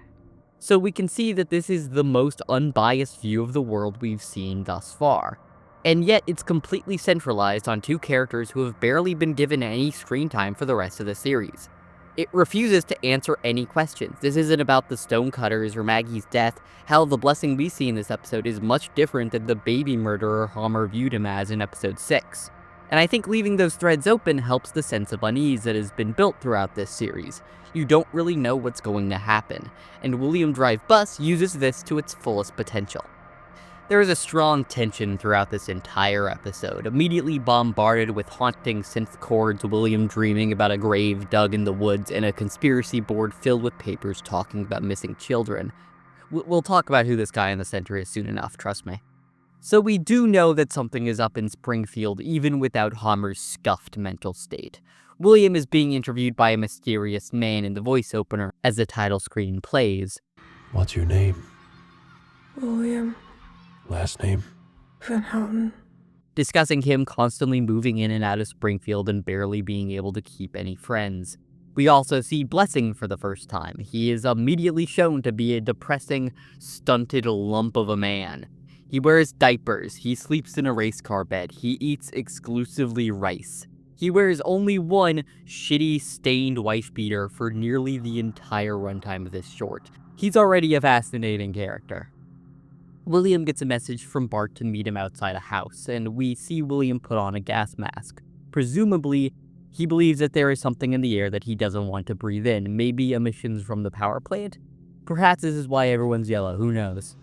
So we can see that this is the most unbiased view of the world we've seen thus far. And yet it's completely centralized on two characters who have barely been given any screen time for the rest of the series. It refuses to answer any questions. This isn't about the stonecutters or Maggie's death. Hell, the blessing we see in this episode is much different than the baby murderer Homer viewed him as in episode 6. And I think leaving those threads open helps the sense of unease that has been built throughout this series. You don't really know what's going to happen, and William Drive Bus uses this to its fullest potential. There is a strong tension throughout this entire episode, immediately bombarded with haunting synth chords, William dreaming about a grave dug in the woods, and a conspiracy board filled with papers talking about missing children. We'll talk about who this guy in the center is soon enough, trust me. So we do know that something is up in Springfield, even without Homer's scuffed mental state. William is being interviewed by a mysterious man in the voice opener as the title screen plays. What's your name? William. Last name? Van Houten. Discussing him constantly moving in and out of Springfield and barely being able to keep any friends. We also see Blessing for the first time. He is immediately shown to be a depressing, stunted lump of a man. He wears diapers, he sleeps in a race car bed, he eats exclusively rice. He wears only one shitty, stained wife beater for nearly the entire runtime of this short. He's already a fascinating character. William gets a message from Bart to meet him outside a house, and we see William put on a gas mask. Presumably, he believes that there is something in the air that he doesn't want to breathe in, maybe emissions from the power plant? Perhaps this is why everyone's yellow, who knows?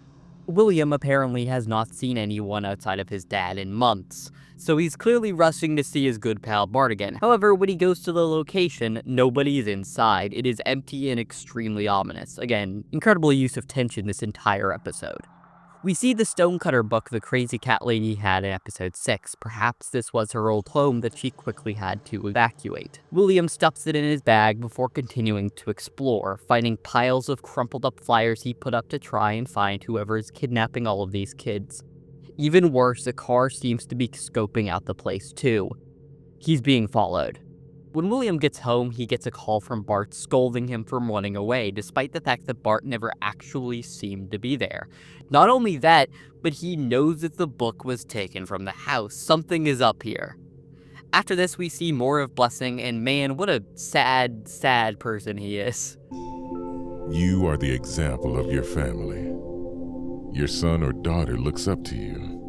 William apparently has not seen anyone outside of his dad in months, so he's clearly rushing to see his good pal Bart again. However, when he goes to the location, nobody is inside. It is empty and extremely ominous. Again, incredible use of tension this entire episode. We see the stonecutter book the crazy cat lady had in episode 6. Perhaps this was her old home that she quickly had to evacuate. William stuffs it in his bag before continuing to explore, finding piles of crumpled up flyers he put up to try and find whoever is kidnapping all of these kids. Even worse, the car seems to be scoping out the place too. He's being followed. When William gets home, he gets a call from Bart scolding him for running away, despite the fact that Bart never actually seemed to be there. Not only that, but he knows that the book was taken from the house. Something is up here. After this, we see more of Blessing, and man, what a sad, sad person he is. You are the example of your family. Your son or daughter looks up to you.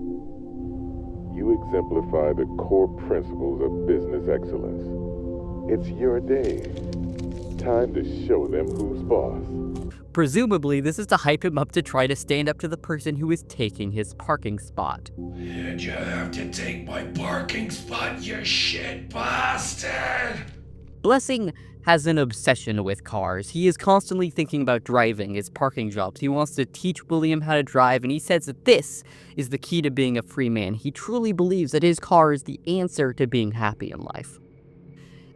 You exemplify the core principles of business excellence. It's your day. Time to show them who's boss. Presumably, this is to hype him up to try to stand up to the person who is taking his parking spot. Did you have to take my parking spot, you shit bastard? Blessing has an obsession with cars. He is constantly thinking about driving his parking jobs. He wants to teach William how to drive, and he says that this is the key to being a free man. He truly believes that his car is the answer to being happy in life.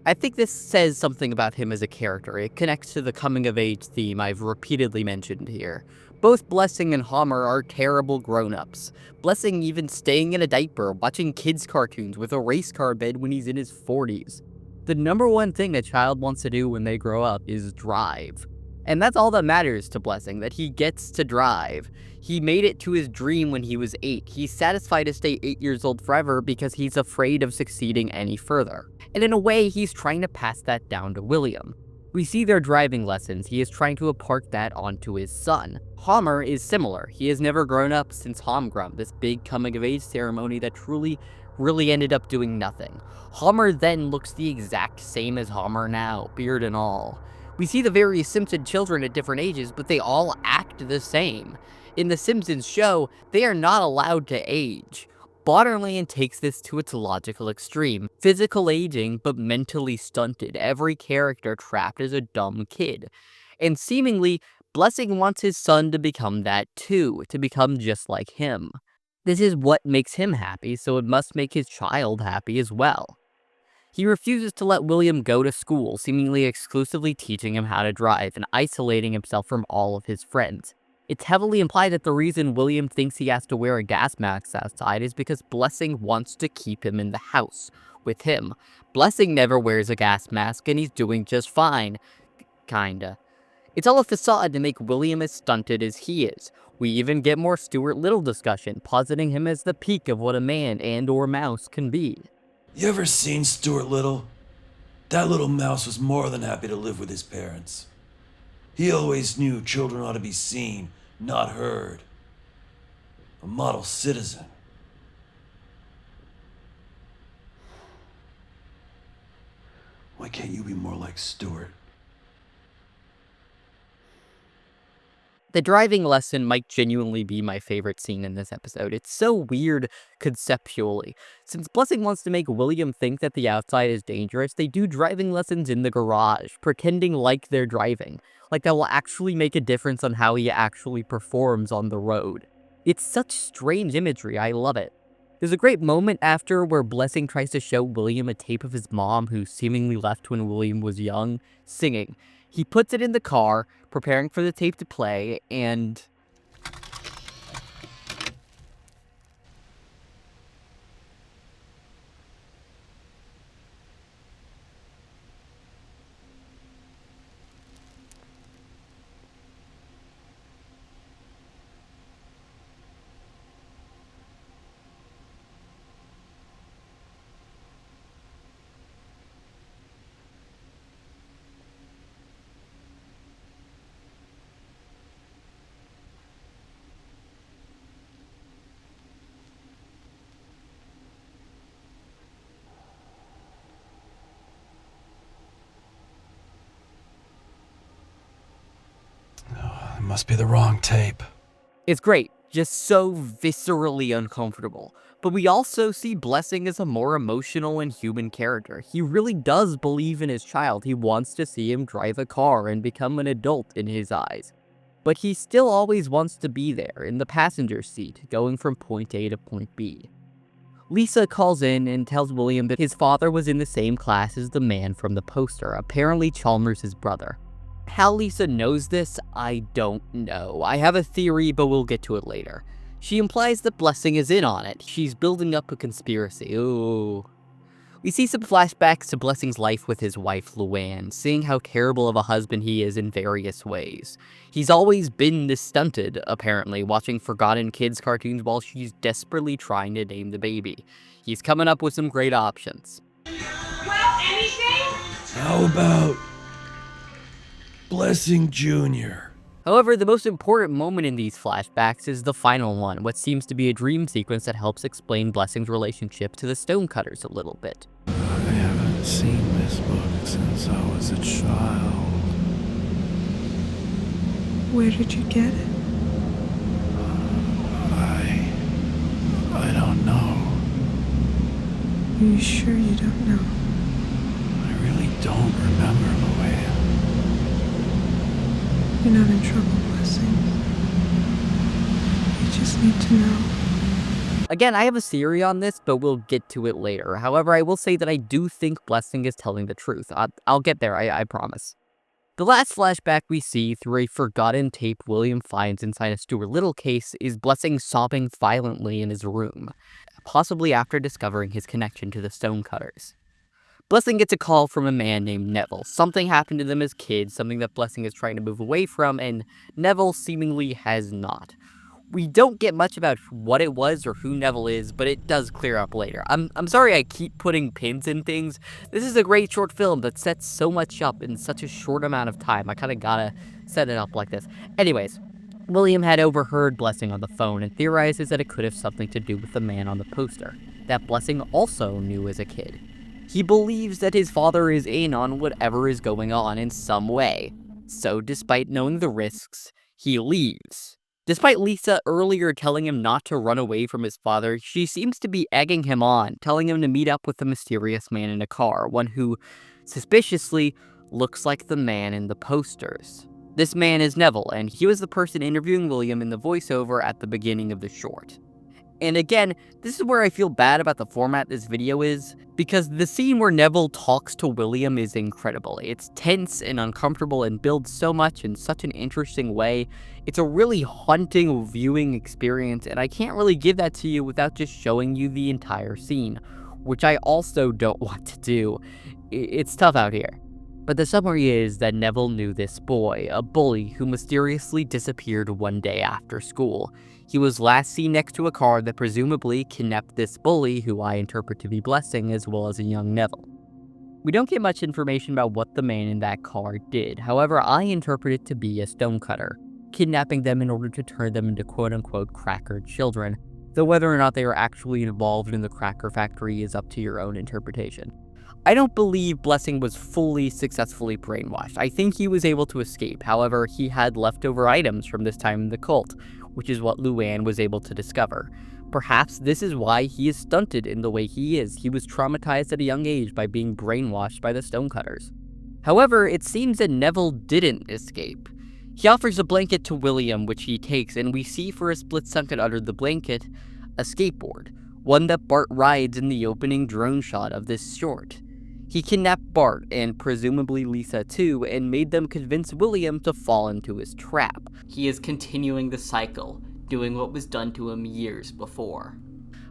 I think this says something about him as a character. It connects to the coming-of-age theme I've repeatedly mentioned here. Both Blessing and Homer are terrible grown-ups. Blessing even staying in a diaper, watching kids' cartoons with a race car bed when he's in his 40s. The number one thing a child wants to do when they grow up is drive. And that's all that matters to Blessing, that he gets to drive. He made it to his dream when he was 8. He's satisfied to stay 8 years old forever because he's afraid of succeeding any further. And in a way, he's trying to pass that down to William. We see their driving lessons. He is trying to impart that onto his son. Homer is similar. He has never grown up since Homgrum, this big coming-of-age ceremony that really ended up doing nothing. Homer then looks the exact same as Homer now, beard and all. We see the various Simpson children at different ages, but they all act the same. In the Simpsons show, they are not allowed to age. Bonnerland takes this to its logical extreme. Physical aging, but mentally stunted. Every character trapped as a dumb kid. And seemingly, Blessing wants his son to become that too, to become just like him. This is what makes him happy, so it must make his child happy as well. He refuses to let William go to school, seemingly exclusively teaching him how to drive and isolating himself from all of his friends. It's heavily implied that the reason William thinks he has to wear a gas mask outside is because Blessing wants to keep him in the house with him. Blessing never wears a gas mask and he's doing just fine. Kinda. It's all a facade to make William as stunted as he is. We even get more Stuart Little discussion, positing him as the peak of what a man and or mouse can be. You ever seen Stuart Little? That little mouse was more than happy to live with his parents. He always knew children ought to be seen, not heard. A model citizen. Why can't you be more like Stuart? The driving lesson might genuinely be my favorite scene in this episode. It's so weird conceptually. Since Blessing wants to make William think that the outside is dangerous, they do driving lessons in the garage, pretending like they're driving. Like that will actually make a difference on how he actually performs on the road. It's such strange imagery, I love it. There's a great moment after where Blessing tries to show William a tape of his mom, who seemingly left when William was young, singing. He puts it in the car, preparing for the tape to play, and It must be the wrong tape. it's great, just so viscerally uncomfortable. But we also see Blessing as a more emotional and human character. He really does believe in his child. He wants to see him drive a car and become an adult in his eyes. But he still always wants to be there, in the passenger seat, going from point A to point B. Lisa calls in and tells William that his father was in the same class as the man from the poster, apparently Chalmers' brother. How Lisa knows this, I don't know. I have a theory, but we'll get to it later. She implies that Blessing is in on it. She's building up a conspiracy. Ooh. We see some flashbacks to Blessing's life with his wife Luann, seeing how terrible of a husband he is in various ways. He's always been this stunted, apparently, watching forgotten kids' cartoons while she's desperately trying to name the baby. He's coming up with some great options. Well, anything? How about Blessing Jr.? However, the most important moment in these flashbacks is the final one, what seems to be a dream sequence that helps explain Blessing's relationship to the Stonecutters a little bit. I haven't seen this book since I was a child. Where did you get it? I don't know. Are you sure you don't know? I really don't remember, Luann. You're not in trouble, Blessing. You just need to know. Again, I have a theory on this, but we'll get to it later. However, I will say that I do think Blessing is telling the truth. I'll get there, I promise. The last flashback we see through a forgotten tape William finds inside a Stuart Little case is Blessing sobbing violently in his room, possibly after discovering his connection to the Stonecutters. Blessing gets a call from a man named Neville. Something happened to them as kids, something that Blessing is trying to move away from, and Neville seemingly has not. We don't get much about what it was or who Neville is, but it does clear up later. I'm sorry I keep putting pins in things. This is a great short film that sets so much up in such a short amount of time. I kind of gotta set it up like this. Anyways, William had overheard Blessing on the phone and theorizes that it could have something to do with the man on the poster, that Blessing also knew as a kid. He believes that his father is in on whatever is going on in some way. So despite knowing the risks, he leaves. Despite Lisa earlier telling him not to run away from his father, she seems to be egging him on, telling him to meet up with the mysterious man in a car, one who, suspiciously, looks like the man in the posters. This man is Neville, and he was the person interviewing William in the voiceover at the beginning of the short. And again, this is where I feel bad about the format this video is, because the scene where Neville talks to William is incredible. It's tense and uncomfortable and builds so much in such an interesting way. It's a really haunting viewing experience, and I can't really give that to you without just showing you the entire scene, which I also don't want to do. It's tough out here. But the summary is that Neville knew this boy, a bully who mysteriously disappeared one day after school. He was last seen next to a car that presumably kidnapped this bully, who I interpret to be Blessing, as well as a young Neville. We don't get much information about what the man in that car did, however I interpret it to be a stonecutter, kidnapping them in order to turn them into quote-unquote cracker children, though whether or not they are actually involved in the cracker factory is up to your own interpretation. I don't believe Blessing was fully successfully brainwashed. I think he was able to escape, however he had leftover items from this time in the cult, which is what Luann was able to discover. Perhaps this is why he is stunted in the way he is. He was traumatized at a young age by being brainwashed by the stonecutters. However, it seems that Neville didn't escape. He offers a blanket to William, which he takes, and we see for a split second under the blanket, a skateboard, one that Bart rides in the opening drone shot of this short. He kidnapped Bart, and presumably Lisa too, and made them convince William to fall into his trap. He is continuing the cycle, doing what was done to him years before.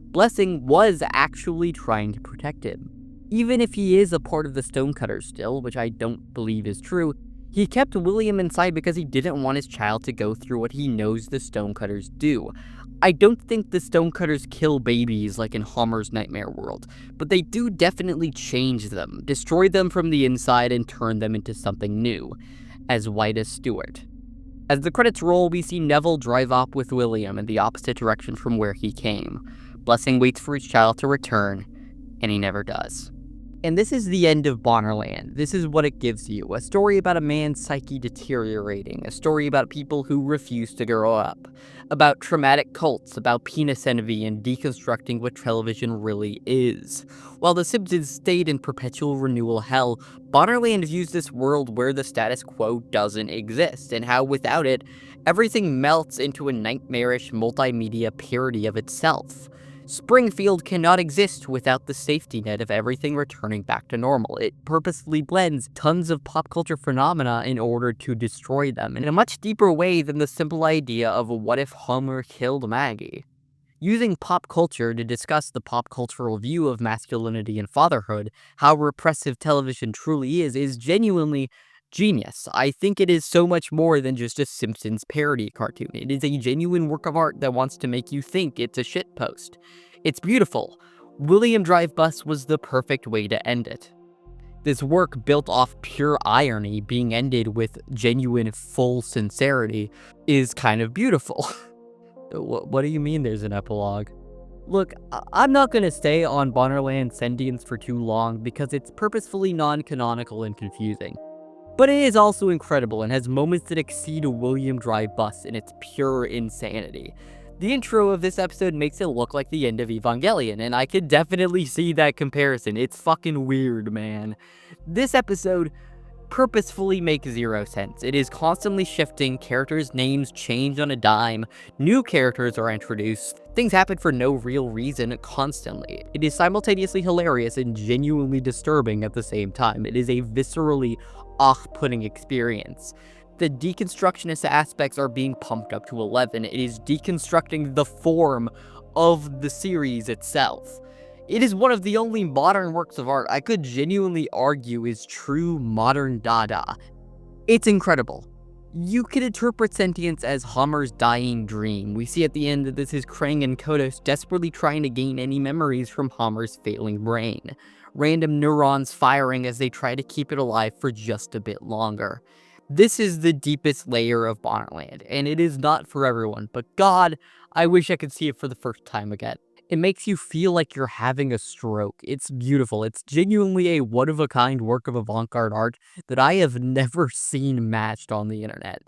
Blessing was actually trying to protect him. Even if he is a part of the stonecutters still, which I don't believe is true, he kept William inside because he didn't want his child to go through what he knows the stonecutters do. I don't think the stonecutters kill babies like in Homer's Nightmare World, but they do definitely change them, destroy them from the inside, and turn them into something new, as white as Stuart. As the credits roll, we see Neville drive off with William in the opposite direction from where he came. Blessing waits for his child to return, and he never does. And this is the end of Bonnerland. This is what it gives you. A story about a man's psyche deteriorating. A story about people who refuse to grow up. About traumatic cults, about penis envy, and deconstructing what television really is. While The Simpsons stayed in perpetual renewal hell, Bonnerland views this world where the status quo doesn't exist, and how without it, everything melts into a nightmarish multimedia parody of itself. Springfield cannot exist without the safety net of everything returning back to normal. It purposefully blends tons of pop culture phenomena in order to destroy them in a much deeper way than the simple idea of what if Homer killed Maggie. Using pop culture to discuss the pop cultural view of masculinity and fatherhood, how repressive television truly is genuinely genius. I think it is so much more than just a Simpsons parody cartoon. It is a genuine work of art that wants to make you think it's a shitpost. It's beautiful. William Drive Bus was the perfect way to end it. This work, built off pure irony, being ended with genuine, full sincerity, is kind of beautiful. What do you mean there's an epilogue? Look, I'm not gonna stay on Bonnerland Sentience for too long because it's purposefully non-canonical and confusing. But it is also incredible and has moments that exceed a William Drive Bus in its pure insanity. The intro of this episode makes it look like the end of Evangelion, and I could definitely see that comparison. It's fucking weird, man. This episode purposefully makes zero sense. It is constantly shifting, characters' names change on a dime, new characters are introduced, things happen for no real reason constantly. It is simultaneously hilarious and genuinely disturbing at the same time. It is a viscerally off-putting experience. The deconstructionist aspects are being pumped up to 11. It is deconstructing the form of the series itself. It is one of the only modern works of art I could genuinely argue is true modern Dada. It's incredible. You could interpret Sentience as Homer's dying dream. We see at the end that this is Krang and Kodos desperately trying to gain any memories from Homer's failing brain. Random neurons firing as they try to keep it alive for just a bit longer. This is the deepest layer of Bonnerland, and it is not for everyone, but God, I wish I could see it for the first time again. It makes you feel like you're having a stroke. It's beautiful. It's genuinely a one-of-a-kind work of avant-garde art that I have never seen matched on the internet.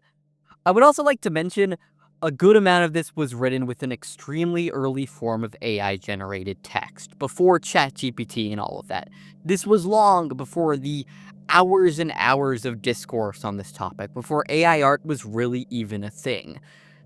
I would also like to mention a good amount of this was written with an extremely early form of AI-generated text, before ChatGPT and all of that. This was long before the hours and hours of discourse on this topic, before AI art was really even a thing.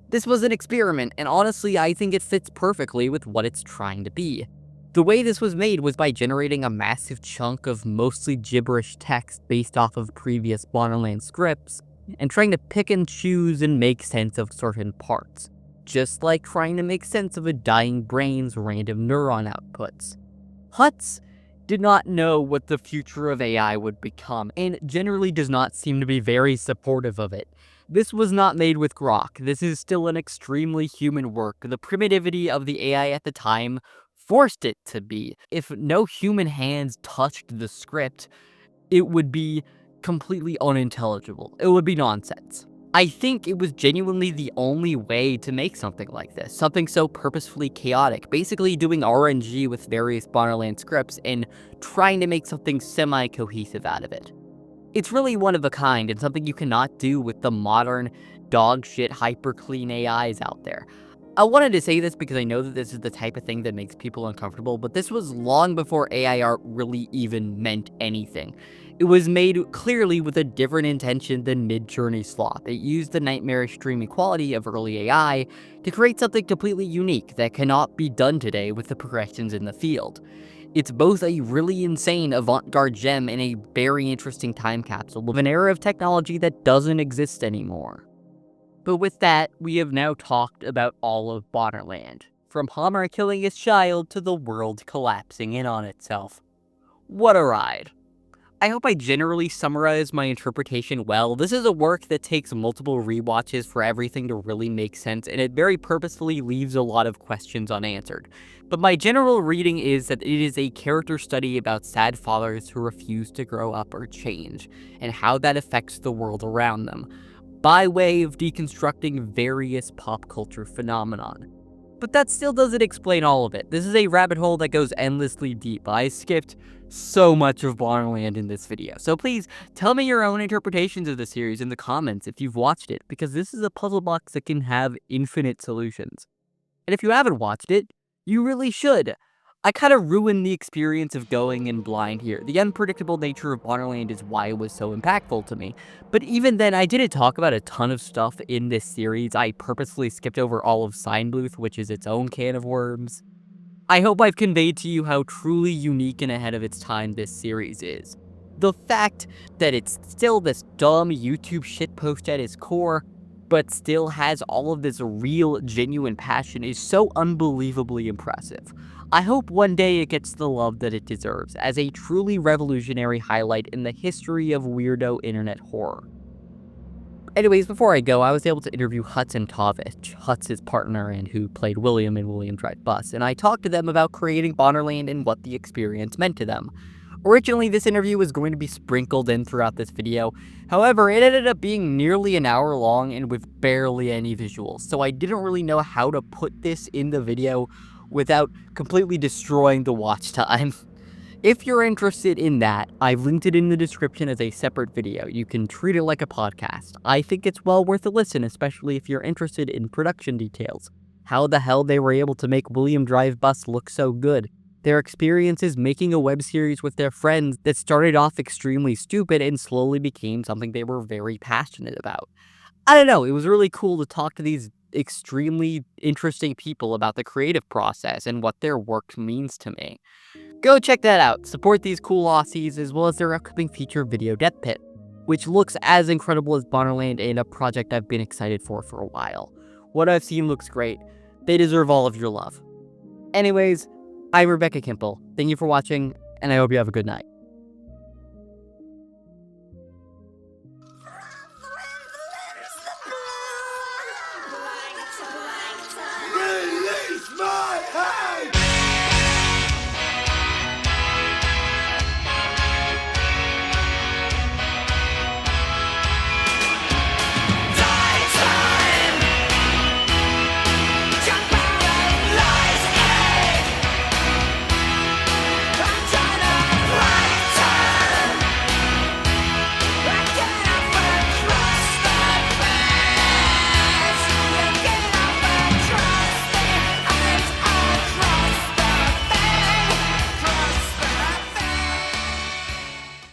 This was an experiment, and honestly, I think it fits perfectly with what it's trying to be. The way this was made was by generating a massive chunk of mostly gibberish text based off of previous Bonnerland scripts, and trying to pick and choose and make sense of certain parts, just like trying to make sense of a dying brain's random neuron outputs. Hutz did not know what the future of AI would become, and generally does not seem to be very supportive of it. This was not made with grok. This is still an extremely human work. The primitivity of the AI at the time forced it to be. If no human hands touched the script, it would be completely unintelligible. It would be nonsense. I think it was genuinely the only way to make something like this, something so purposefully chaotic, basically doing RNG with various Bonnerland scripts and trying to make something semi-cohesive out of it. It's really one of a kind and something you cannot do with the modern dogshit hyper-clean AIs out there. I wanted to say this because I know that this is the type of thing that makes people uncomfortable, but this was long before AI art really even meant anything. It was made clearly with a different intention than Mid-Journey Sloth. It used the nightmarish dreamy quality of early AI to create something completely unique that cannot be done today with the progressions in the field. It's both a really insane avant-garde gem and a very interesting time capsule of an era of technology that doesn't exist anymore. But with that, we have now talked about all of Bonnerland, from Homer killing his child to the world collapsing in on itself. What a ride. I hope I generally summarize my interpretation well. This is a work that takes multiple rewatches for everything to really make sense, and it very purposefully leaves a lot of questions unanswered. But my general reading is that it is a character study about sad fathers who refuse to grow up or change, and how that affects the world around them, by way of deconstructing various pop culture phenomenon. But that still doesn't explain all of it. This is a rabbit hole that goes endlessly deep. I skipped so much of Bonnerland in this video. So please, tell me your own interpretations of the series in the comments if you've watched it, because this is a puzzle box that can have infinite solutions. And if you haven't watched it, you really should. I kind of ruined the experience of going in blind here. The unpredictable nature of Bonnerland is why it was so impactful to me. But even then, I didn't talk about a ton of stuff in this series. I purposely skipped over all of Seinbluth, which is its own can of worms. I hope I've conveyed to you how truly unique and ahead of its time this series is. The fact that it's still this dumb YouTube shitpost at its core but still has all of this real, genuine passion is so unbelievably impressive. I hope one day it gets the love that it deserves, as a truly revolutionary highlight in the history of weirdo internet horror. Anyways, before I go, I was able to interview Hutz and Tovich, Hutz's partner and who played William in William Drive Bus, and I talked to them about creating Bonnerland and what the experience meant to them. Originally, this interview was going to be sprinkled in throughout this video, however, it ended up being nearly an hour long and with barely any visuals, so I didn't really know how to put this in the video without completely destroying the watch time. If you're interested in that, I've linked it in the description as a separate video. You can treat it like a podcast. I think it's well worth a listen, especially if you're interested in production details. How the hell they were able to make William Drive Bus look so good. Their experiences making a web series with their friends that started off extremely stupid and slowly became something they were very passionate about. I don't know, it was really cool to talk to these extremely interesting people about the creative process and what their work means to me. Go check that out. Support these cool Aussies as well as their upcoming feature video Death Pit, which looks as incredible as Bonnerland and a project I've been excited for a while. What I've seen looks great. They deserve all of your love. Anyways, I'm Rebecca Kimple. Thank you for watching, and I hope you have a good night.